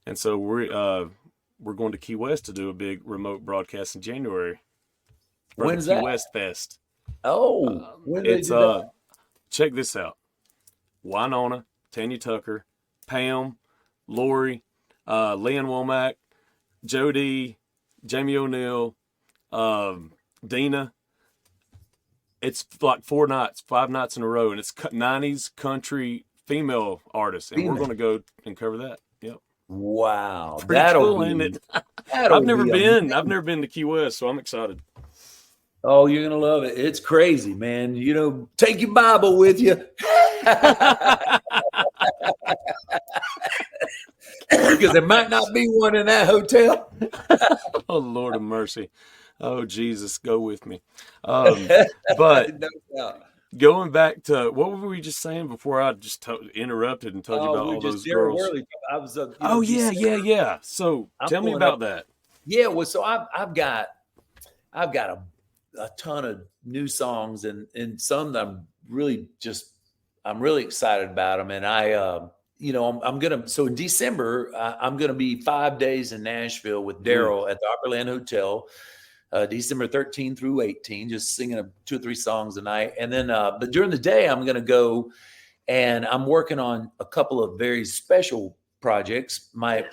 and so we're going to Key West to do a big remote broadcast in January. When's Key that? West Fest. Oh, it's check this out: Winona, Tanya Tucker, Pam, Lori, Leanne Womack, Jody, Jamie O'Neill, Dina. It's like 5 nights in a row, and it's 90s country female artists, and we're going to go and cover that. Yep. Wow, pretty cool, ain't it? I've never been to Key West, so I'm excited. Oh, you're gonna love it. It's crazy, man. You know, take your Bible with you. Because there might not be one in that hotel. Oh, Lord of mercy. Oh, Jesus, go with me. But going back to, what were we just saying before I just interrupted and told you about all those girls? Yeah. So tell me about that. Yeah, well, so I've got a ton of new songs and some that I'm really excited about them. And so in December, I'm going to be 5 days in Nashville with Daryl at the Opryland Hotel. December 13 through 18, just singing 2 or 3 songs a night. And then, but during the day, I'm going to go and I'm working on a couple of very special projects. My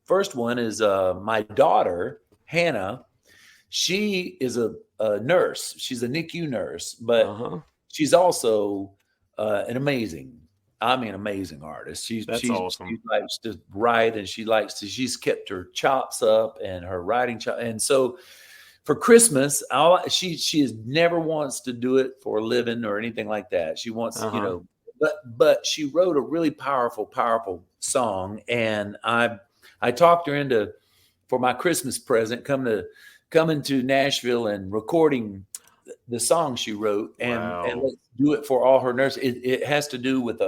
first one is my daughter, Hannah. She is a nurse. She's a NICU nurse, but she's also an amazing artist. She's awesome. She likes to write, and she's kept her chops up and her writing and so for Christmas, she never wants to do it for a living or anything like that. She wants, but she wrote a really powerful song, and I talked her into, for my Christmas present, coming to Nashville and recording the song she wrote, and let's do it for all her nurses. It has to do with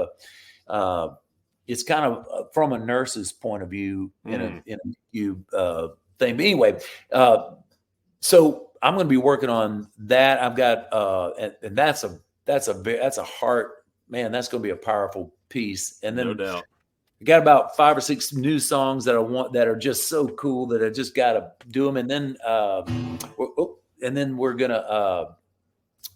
it's kind of from a nurse's point of view in a thing. But anyway, so I'm going to be working on that. I've got and that's a heart, man. That's going to be a powerful piece. And then no doubt, I got about 5 or 6 new songs that that are just so cool that I just got to do them. And then we're gonna.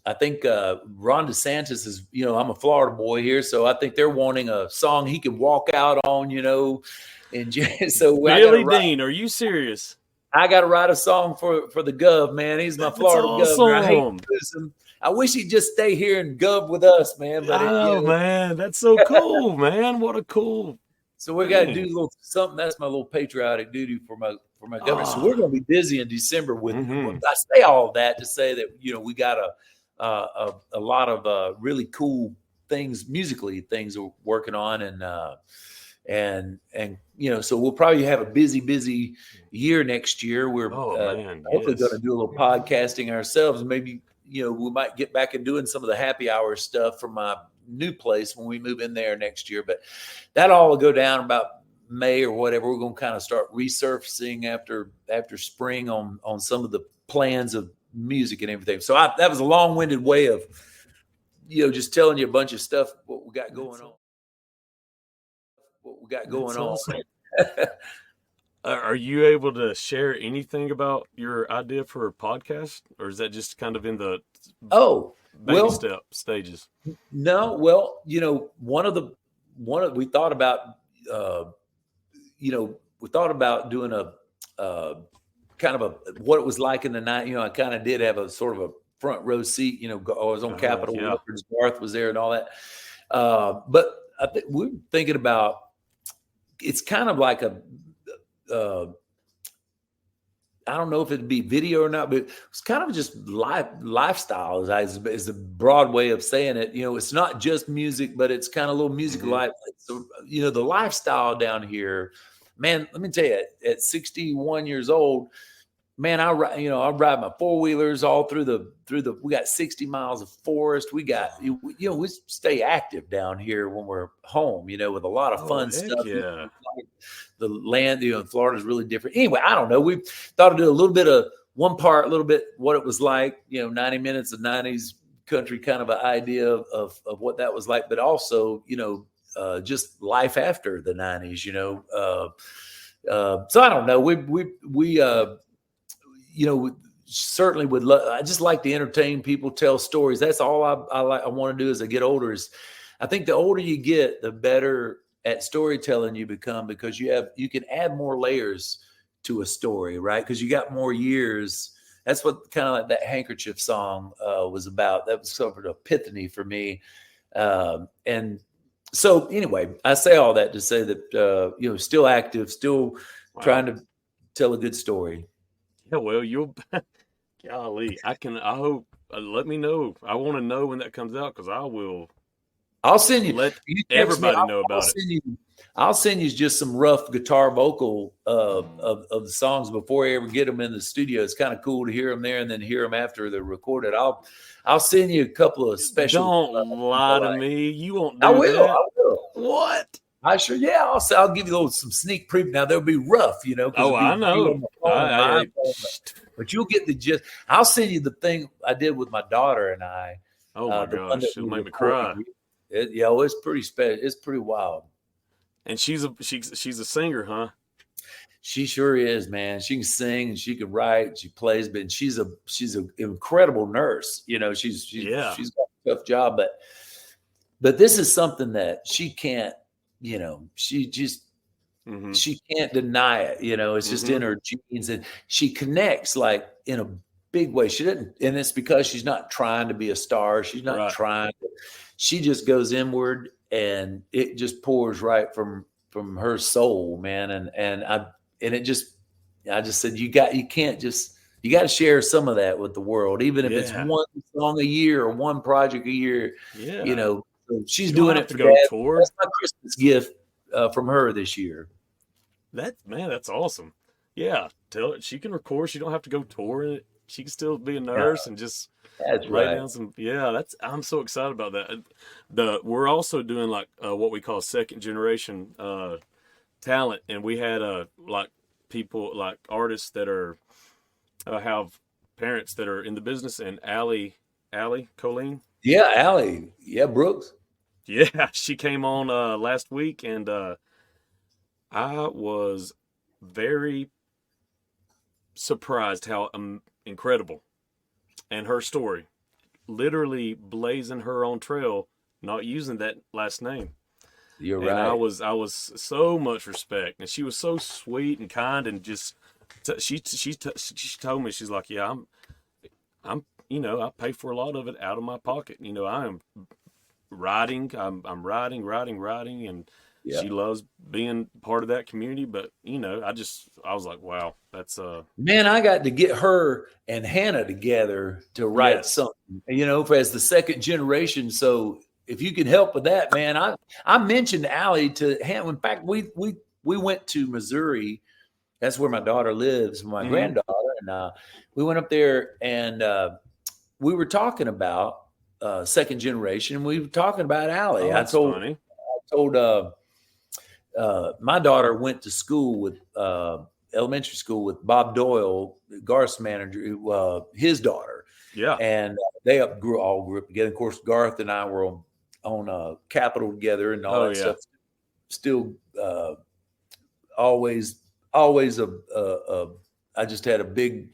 I think Ron DeSantis is. I'm a Florida boy here, so I think they're wanting a song he can walk out on. And so Billy Dean, are you serious? I got to write a song for the Gov, man. He's my Florida governor. I hate to lose him. I wish he'd just stay here and Gov with us, man. But man, that's so cool, man. What a cool. So we got to do a little something. That's my little patriotic duty for my governor. So we're going to be busy in December with. I say all of that to say that we got a lot of really cool things musically we're working on, and so we'll probably have a busy year next year. We're hopefully going to do a little podcasting ourselves. Maybe we might get back and doing some of the happy hour stuff from my new place when we move in there next year. But that all will go down about May or whatever. We're going to kind of start resurfacing after spring on some of the plans of music and everything. So that was a long-winded way of just telling you a bunch of stuff what we got going on. Awesome. Are you able to share anything about your idea for a podcast, or is that just kind of in the baby step stages? No, well, we thought about doing a kind of what it was like in the night. I kind of did have a sort of a front row seat. I was on Capitol Records, Garth was there and all that. But I think we're thinking about. It's kind of like I don't know if it'd be video or not, but it's kind of just lifestyle is a broad way of saying it. It's not just music, but it's kind of a little music life. So, the lifestyle down here, man, let me tell you, at 61 years old, man, I ride my four-wheelers all through we got 60 miles of forest. We got, we stay active down here when we're home, with a lot of fun stuff. Yeah. The land, Florida's really different. Anyway, I don't know. We thought to do a little bit of one part, a little bit what it was like, 90 minutes of 90s country kind of an idea of what that was like, but also, just life after the 90s, so I don't know. We certainly would love. I just like to entertain people, tell stories. That's all I like. I want to do as I get older. I think the older you get, the better at storytelling you become, because you can add more layers to a story, right? Because you got more years. That's what kind of like that Handkerchief song was about. That was sort of an epiphany for me. And so anyway, I say all that to say that still active, still trying to tell a good story. Yeah, well, golly, I hope, let me know. I want to know when that comes out, because I'll send you. Let everybody know about it. I'll send you just some rough guitar vocal of the songs before I ever get them in the studio. It's kind of cool to hear them there and then hear them after they're recorded. I'll send you a couple of special. Don't lie to me. You won't do that. I will. What? I sure, yeah. I'll give you some sneak preview. Now they'll be rough, I know. But you'll get the gist. I'll send you the thing I did with my daughter and I. Oh my gosh, she'll make me cry. It's pretty special. It's pretty wild. And she's a singer, huh? She sure is, man. She can sing and she can write. She plays, but she's an incredible nurse. She's got a tough job, but this is something that she can't. She just she can't deny it. It's just in her genes, and she connects like in a big way. She didn't, and it's because she's not trying to be a star. She's not trying. She just goes inward, and it just pours right from her soul, man. And I just said, you got to share some of that with the world, even if it's one song a year or one project a year. Yeah. So she's doing it to go tour. That's my Christmas gift from her this year. That's awesome. Yeah, tell her she can record. She don't have to go touring it. She can still be a nurse and just write down some. Yeah, I'm so excited about that. We're also doing like what we call second generation talent, and we had like people like artists that are have parents that are in the business, and Allie Colleen. Yeah, Allie. Yeah, Brooks. Yeah, she came on last week, and I was very surprised how incredible. And her story, literally blazing her own trail, not using that last name. You're right. And I was so much respect, and she was so sweet and kind, and just she told me, she's like, yeah, I'm I pay for a lot of it out of my pocket. I am writing. I'm writing, and Yeah. she loves being part of that community. But I was like, wow, that's Man, I got to get her and Hannah together to write something, as the second generation. So if you can help with that, man, I mentioned Allie to Hannah. In fact, we went to Missouri. That's where my daughter lives, my granddaughter, and we went up there and we were talking about second generation, and we were talking about Allie. Oh, that's funny. I told my daughter went to school with elementary school with Bob Doyle, Garth's manager, his daughter. Yeah. And they all grew up together. Of course, Garth and I were on Capitol together and all that stuff. Still always I just had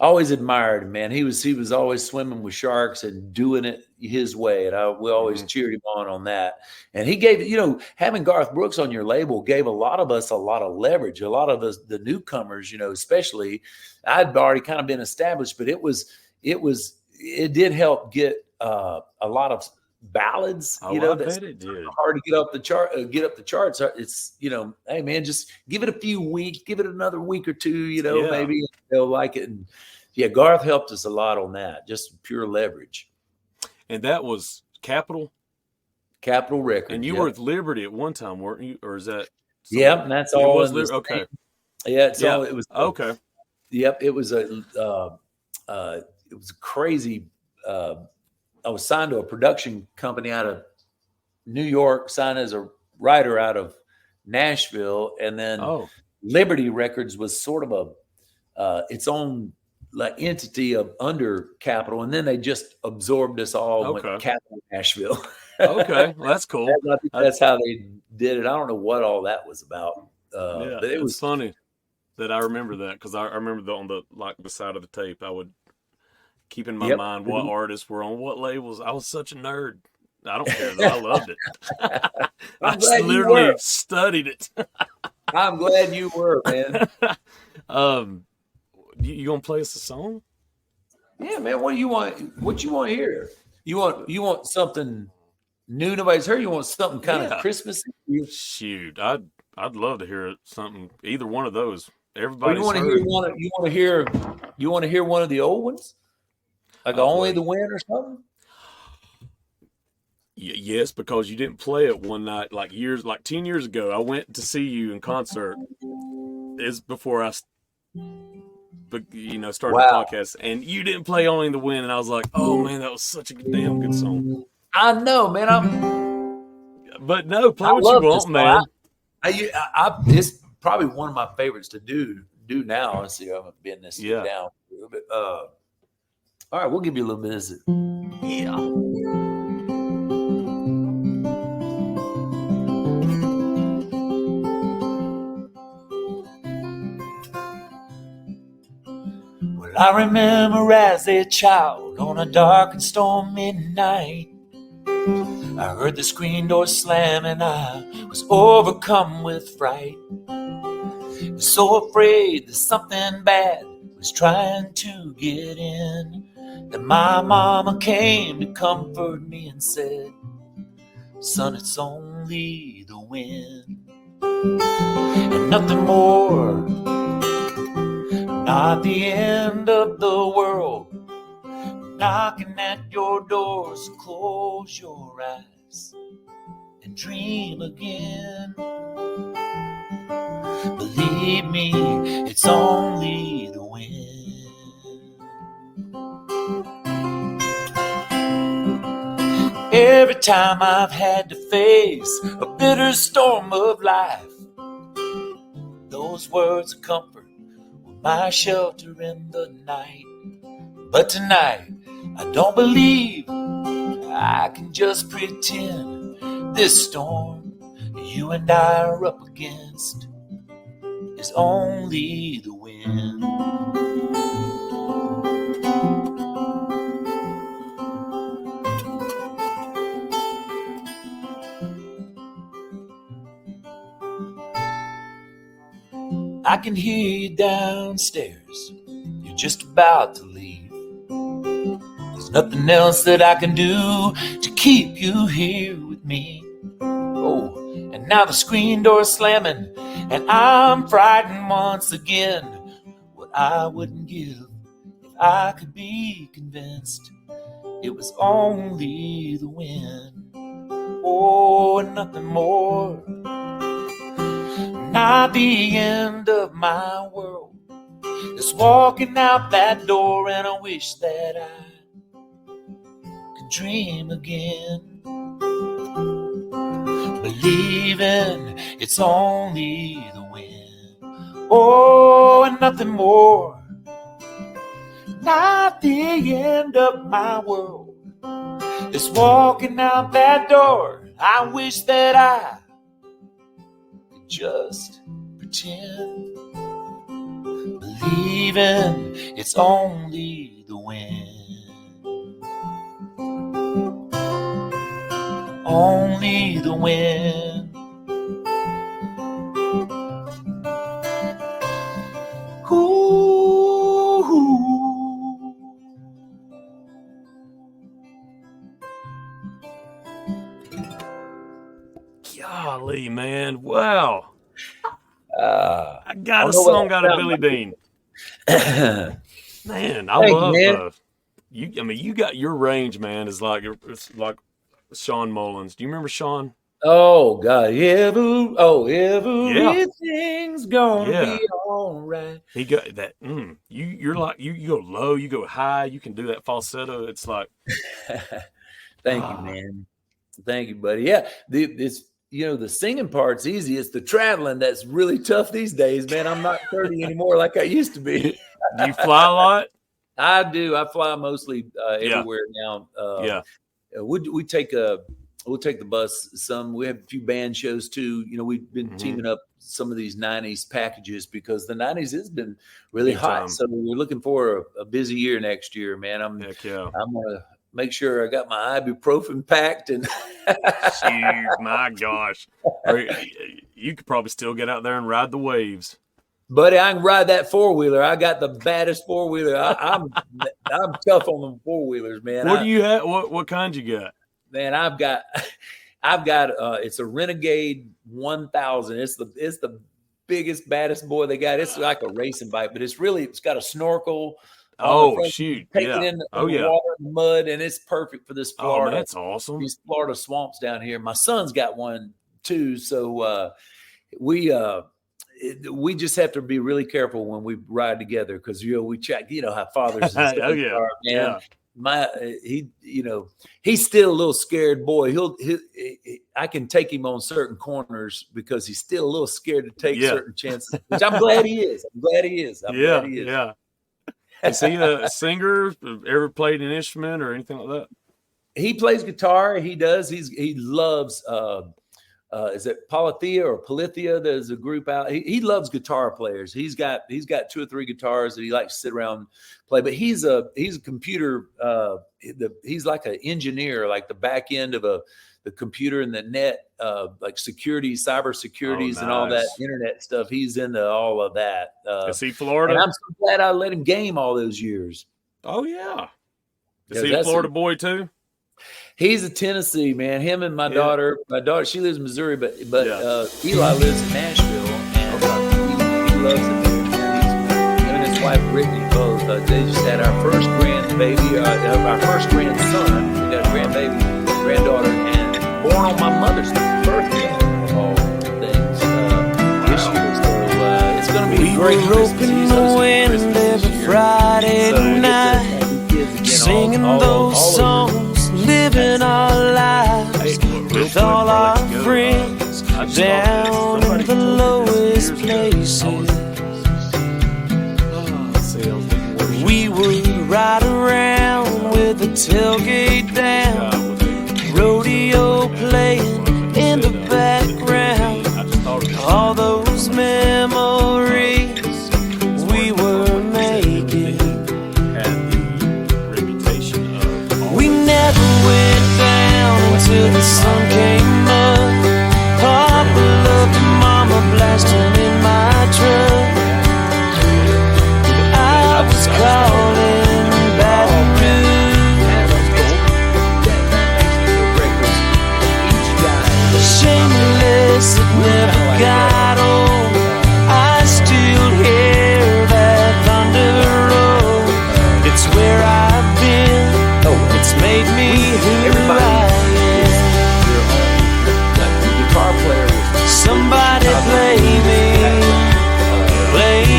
always admired him, man. He was always swimming with sharks and doing it his way. And we always cheered him on that. And he gave, having Garth Brooks on your label gave a lot of us a lot of leverage. A lot of us, the newcomers, especially, I'd already kind of been established, but it did help get a lot of ballads, I bet it did. Hard to get up the charts. It's, hey man, just give it a few weeks, give it another week or two, maybe they'll like it. And Garth helped us a lot on that, just pure leverage. And that was Capitol Records. And you were with Liberty at one time, weren't you? Or is that? Yeah, and that's all. It was okay. Yeah, all. It was okay. Yep, it was a crazy. I was signed to a production company out of New York, signed as a writer out of Nashville, and then Liberty Records was sort of its own entity under Capitol, and then they just absorbed us all. Went Capitol Nashville. Okay, well, that's cool. That's how they did it. I don't know what all that was about. But it was funny that I remember that, because I remember on the side of the tape, I would keep in my mind what artists were on what labels. I was such a nerd. I don't care though. I loved it. I literally studied it. I'm glad you were, man. You gonna play us a song? Yeah, man. What do you want? What you want to hear? You want something new nobody's heard? You want something kind of Christmassy? Shoot, I'd love to hear something. Either one of those. Everybody. You want to hear one? You want to hear one of the old ones? Like Only the Wind or something? Yes, because you didn't play it one night, 10 years ago. I went to see you in concert. It's before I, started the podcast, and you didn't play Only in the Wind, and I was like, oh man, that was such a damn good song. I know, man. But no, play what you want, man. It's probably one of my favorites to do now. Let's see, I haven't been this down. But, all right, we'll give you a little bit of it. Yeah. Well, I remember as a child on a dark and stormy night, I heard the screen door slam and I was overcome with fright. I was so afraid that something bad was trying to get in, that my mama came to comfort me and said, son, it's only the wind and nothing more, not the end of the world, knocking at your doors. Close your eyes and dream again. Believe me, it's only the wind. Every time I've had to face a bitter storm of life, those words of comfort were my shelter in the night. But tonight, I don't believe I can just pretend this storm you and I are up against is only the wind. I can hear you downstairs. You're just about to leave. There's nothing else that I can do to keep you here with me. Oh, and now the screen door's slamming, and I'm frightened once again. What I wouldn't give if I could be convinced it was only the wind. Oh, and nothing more. Not the end of my world. Just walking out that door, and I wish that I could dream again. Believing it's only the wind. Oh, and nothing more. Not the end of my world. Just walking out that door, I wish that I could just pretend. Believing it's only the wind. Only the wind. Ooh. Golly, man. Wow. I got I a know what song that out of sounds Billy like. Bean. Man, I Thank you, love man. I mean, you got your range, man, it's like Sean Mullins. Do you remember Sean? Oh God, everything's gonna Yeah. be all right. He got that. You're like you go low, you go high, you can do that falsetto. It's like, Thank you, man. Thank you, buddy. Yeah, it's the singing part's easy. It's the traveling that's really tough these days, man. I'm not 30 anymore like I used to be. Do you fly a lot? I do. I fly mostly everywhere now. Yeah. We take we'll take the bus some. We have a few band shows too. We've been teaming up some of these 90s packages because the 90s has been really Big hot. time. So we're looking for a busy year next year, man. Heck yeah. I'm gonna make sure I got my ibuprofen packed and Shoot, my gosh. You could probably still get out there and ride the waves. buddy, I can ride that four-wheeler. I got the baddest four-wheeler. I'm tough on them four-wheelers, man. What do you have? What kind you got? Man, I've got it's a Renegade 1000. It's the biggest, baddest boy they got. It's like a racing bike, but it's got a snorkel. Oh, shoot. Take Yeah. it in the yeah. water and mud, and it's perfect for this Oh, Florida. that's awesome. These Florida swamps down here. My son's got one too, so we just have to be really careful when we ride together because we check. You know how fathers and Oh, yeah. are, man. Yeah. He's still a little scared boy. I can take him on certain corners because he's still a little scared to take certain chances. Which I'm glad he is. Glad he is. Yeah. Is he a singer? Ever played an instrument or anything like that? He plays guitar. He does. He loves. Is it Polythea or Polythea? There's a group out. He loves guitar players. He's got 2 or 3 guitars that he likes to sit around and play. But he's a computer. He's like an engineer, like the back end of the computer and the net, like security, cyber securities, and all that internet stuff. He's into all of that. Is he Florida? And I'm so glad I let him game all those years. Oh yeah. Is he a Florida boy too? He's a Tennessee man. Him and my daughter, she lives in Missouri, but Eli lives in Nashville, and he loves it there. Him and his wife Brittany both. They just had our first grandbaby, our first grandson. We got a granddaughter, and born on my mother's birthday of all things this year. So it's going to be great. We were roping the wind every Friday night, singing those songs, living our lives with all our friends down in the lowest places. We would ride around with the tailgate down, rodeo playing in the background. All those memories we were making. We never went down until the sun came up. Papa loved and Mama blasting in my truck. It's where I've been. It's made me who I am. The guitar player was Somebody play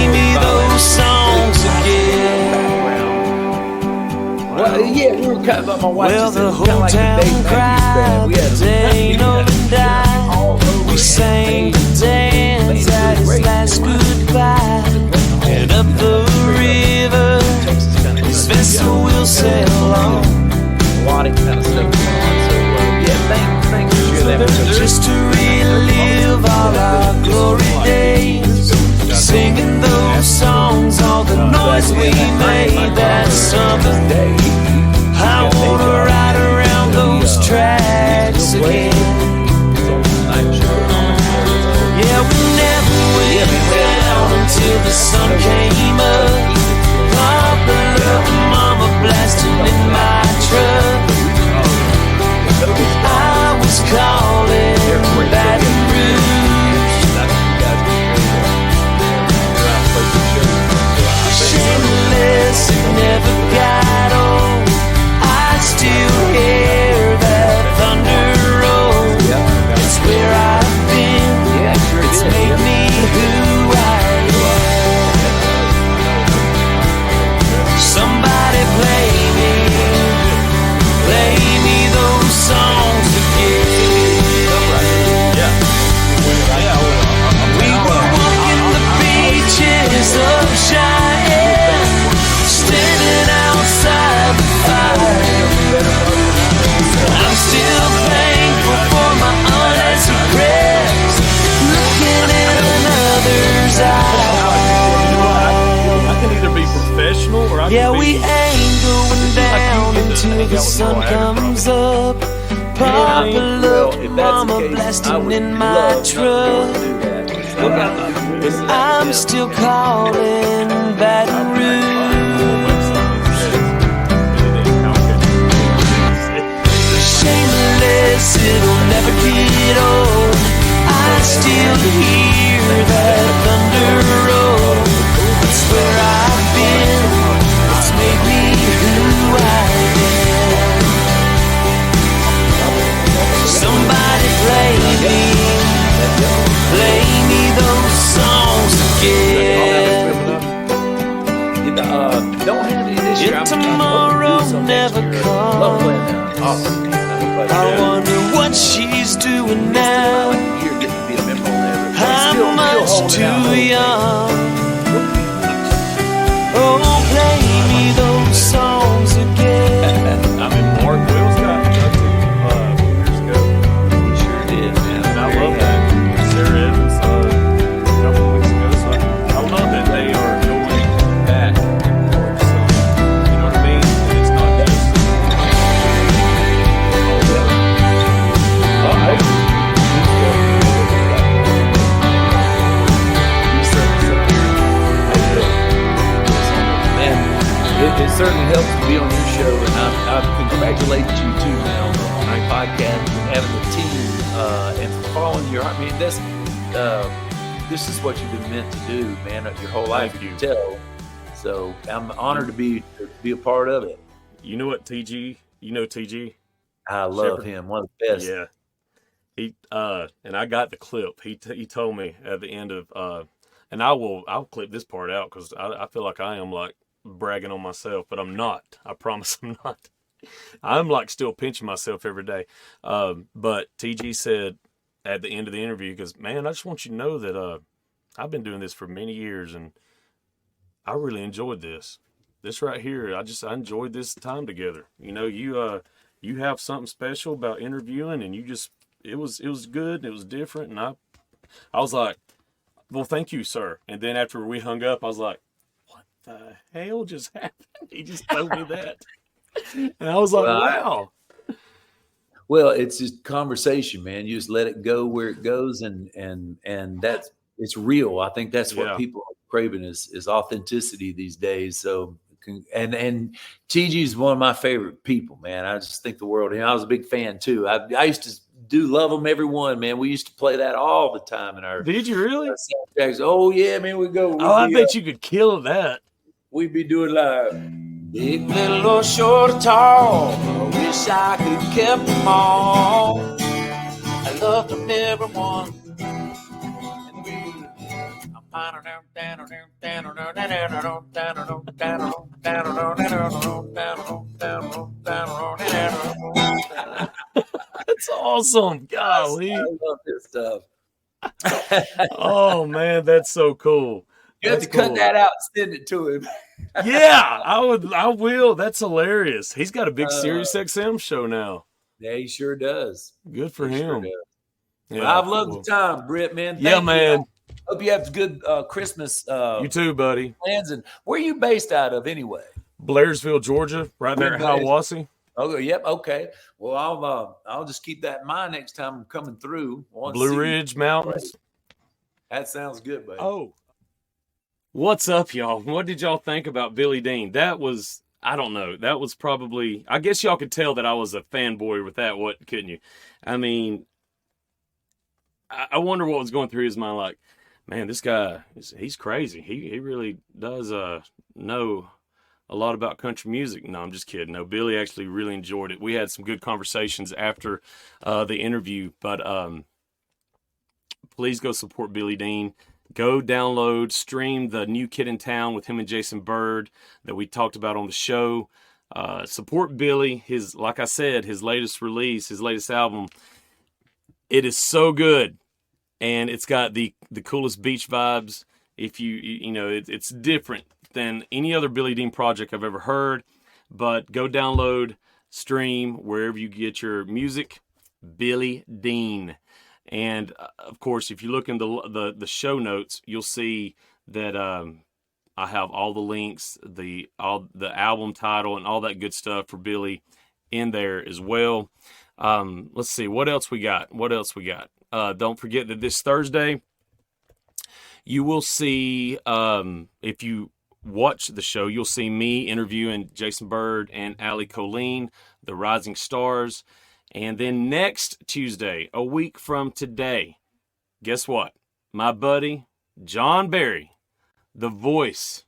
me those songs again. Well, yeah, we were kind of, my wife Well, just said, the it was whole kinda like town the Dave Matthews cried Band. We had the day Nolan died. We sang to dance at his last goodbye. And up the river, his vessel will sail on. a lot of kind of stuff going on. So, yeah, thanks for sharing that. Just to relive all our glory days, singing those songs, all the noise we made that summer day. I wanna ride around those tracks again. Yeah, we never went down until the sun came up. Papa, little mama blasting in my truck. I was calling Baton Rouge. Shameless, it never got old. I still hear that thunder roll. It's where I've been. It's made me who I am. Somebody play me those songs again. We were walking the beaches of Cheyenne, standing outside the fire. I'm still thankful for my unanswered prayers, looking in another's eyes. I can either be professional or I can Yeah, be. we ain't going down until the sun comes up. Papa, look, mama blasting in my truck. I'm still calling Baton Rouge. Shameless, it'll never get old. I still hear that thunder roll. It's where I've been. It's made me who I am. Somebody play me those songs again. Don't have any this year. If tomorrow never Love playing comes, that. Awesome. I wonder what she's doing now. I'm much too young. Oh, play me those songs again. I mean, Mark Wills got years ago. He sure did, man. And I love that. Sarah Evans a couple of weeks ago. So I love that they are doing that. So, you know what I mean? And it's not just. Man, it certainly helps to be on your show, and I congratulate you too, man, on the podcast and having the team and for following your heart. I mean, this is what you've been meant to do, man, your whole life. Thank you. You can tell. So I'm honored to be a part of it. You know what, TG? You know TG? I love Shepherd. him, one of the best. Yeah. He and I got the clip. He told me at the end of and I'll clip this part out because I feel like I am like bragging on myself, but I'm not. I promise I'm not. I'm like still pinching myself every day. But TG said at the end of the interview, because man, I just want you to know that I've been doing this for many years and I really enjoyed this. This right here, I enjoyed this time together. You know, you have something special about interviewing, and it was good, it was different, and I was like, well, thank you, sir. And then after we hung up, I was like, what the hell just happened? He just told me that, and I was like, wow. Well, it's just conversation, man. You just let it go where it goes, and it's real. I think that's what people are craving is authenticity these days. So. And TG is one of my favorite people, man. I just think the world of him. I was a big fan too. I used to love them, every one, man. We used to play that all the time in our. Did you really? Soundtracks. Oh yeah, man. We go. I bet you could kill that. We'd be doing like Big, little, or short or tall, I wish I could have kept them all. I loved them everyone. That's awesome. Golly. I love this stuff. Oh man, that's so cool. You have to cut that out and send it to him. Yeah, I will. That's hilarious. He's got a big Sirius XM show now. Yeah, he sure does. Good for him. Sure yeah, well, I've loved the time, Britt, man. Thank man. You. Hope you have good Christmas. You too, buddy. Plans. And where are you based out of anyway? Blairsville, Georgia, right there at Hiawassee. Oh, yep. Okay. Well, I'll just keep that in mind next time I'm coming through. Blue Ridge Mountains. That sounds good, buddy. Oh. What's up, y'all? What did y'all think about Billy Dean? That was, I don't know. That was probably, I guess y'all could tell that I was a fanboy with that, couldn't you? I mean, I wonder what was going through his mind. Like, man, this guy, he's crazy. He really does know a lot about country music. No, I'm just kidding. No, Billy actually really enjoyed it. We had some good conversations after the interview, but please go support Billy Dean. Go download, stream the New Kid in Town with him and Jason Byrd that we talked about on the show. Support Billy. Like I said, his latest release, his latest album, it is so good. And it's got the coolest beach vibes. If you know, it's different than any other Billy Dean project I've ever heard. But go download, stream, wherever you get your music, Billy Dean. And of course, if you look in the show notes, you'll see that I have all the links, the album title, and all that good stuff for Billy in there as well. Let's see what else we got. Don't forget that this Thursday you will see, if you watch the show, you'll see me interviewing Jason Byrd and Allie Colleen, the Rising Stars. And then next Tuesday, a week from today, guess what? My buddy, John Barry, the voice.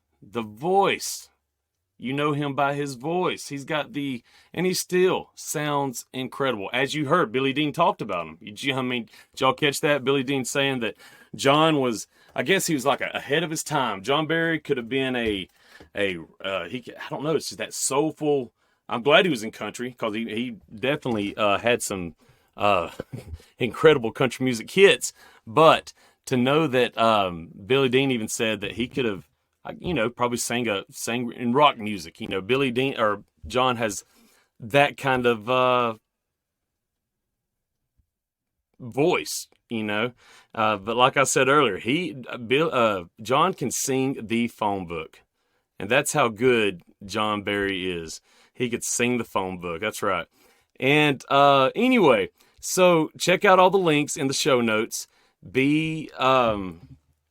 You know him by his voice. He's got and he still sounds incredible. As you heard, Billy Dean talked about him. Did y'all catch that? Billy Dean saying that John was, I guess he was like ahead of his time. John Barry could have been I don't know, it's just that soulful. I'm glad he was in country because he definitely had some incredible country music hits. But to know that Billy Dean even said that he could have, probably sang in rock music. Billy Dean or John has that kind of voice. But like I said earlier, John can sing the phone book, and that's how good John Barry is. He could sing the phone book. That's right. And anyway, so check out all the links in the show notes.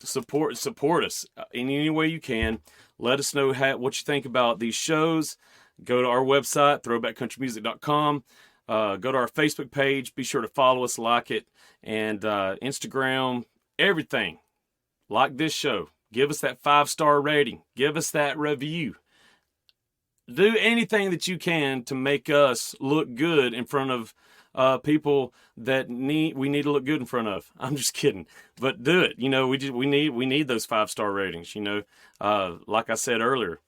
Support us in any way you can. Let us know what you think about these shows. Go to our website, throwbackcountrymusic.com. Go to our Facebook page. Be sure to follow us, like it, and Instagram, everything. Like this show. Give us that 5-star rating. Give us that review. Do anything that you can to make us look good in front of people that we need to look good in front of. I'm just kidding, but do it. We need those 5-star ratings. Like I said earlier,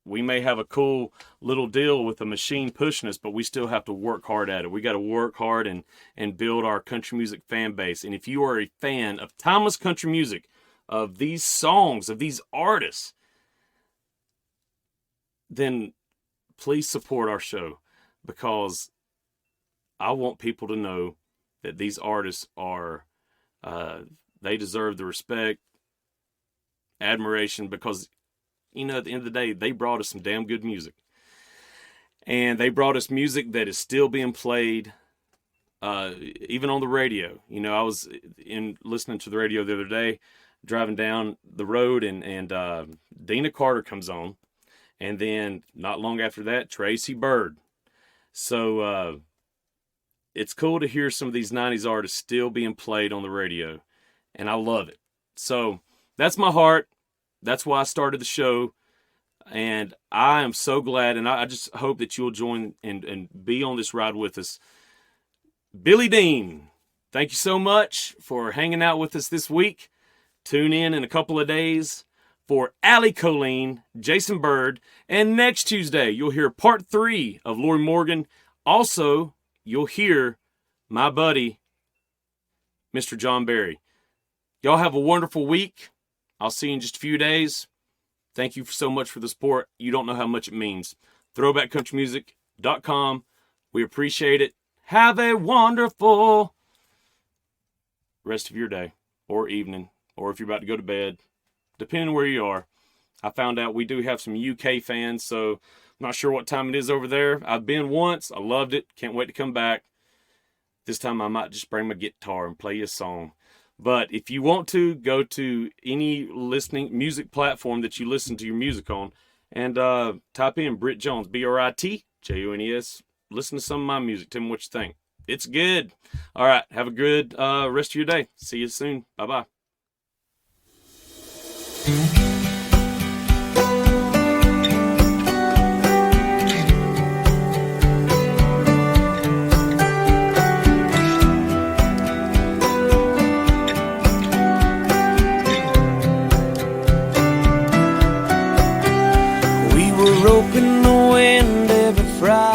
we may have a cool little deal with a machine pushing us, but we still have to work hard at it. We got to work hard and build our country music fan base. And if you are a fan of timeless country music, of these songs, of these artists, then please support our show, because I want people to know that these artists they deserve the respect, admiration, because, at the end of the day, they brought us some damn good music. And they brought us music that is still being played, even on the radio. I was listening to the radio the other day, driving down the road, and Dina Carter comes on. And then not long after that, Tracy Byrd. So it's cool to hear some of these 90s artists still being played on the radio. And I love it. So that's my heart. That's why I started the show. And I am so glad, and I just hope that you'll join and be on this ride with us. Billy Dean, thank you so much for hanging out with us this week. Tune in a couple of days for Allie Colleen, Jason Byrd, and next Tuesday you'll hear part 3 of Lori Morgan. Also, you'll hear my buddy, Mr. John Barry. Y'all have a wonderful week. I'll see you in just a few days. Thank you so much for the support. You don't know how much it means. ThrowbackCountryMusic.com. We appreciate it. Have a wonderful rest of your day or evening, or if you're about to go to bed, depending on where you are. I found out we do have some UK fans, so I'm not sure what time it is over there. I've been once. I loved it. Can't wait to come back. This time I might just bring my guitar and play a song. But if you want to, go to any listening music platform that you listen to your music on and type in Brit Jones, BritJones. Listen to some of my music. Tell me what you think. It's good. All right. Have a good rest of your day. See you soon. Bye-bye. Roping the wind every Friday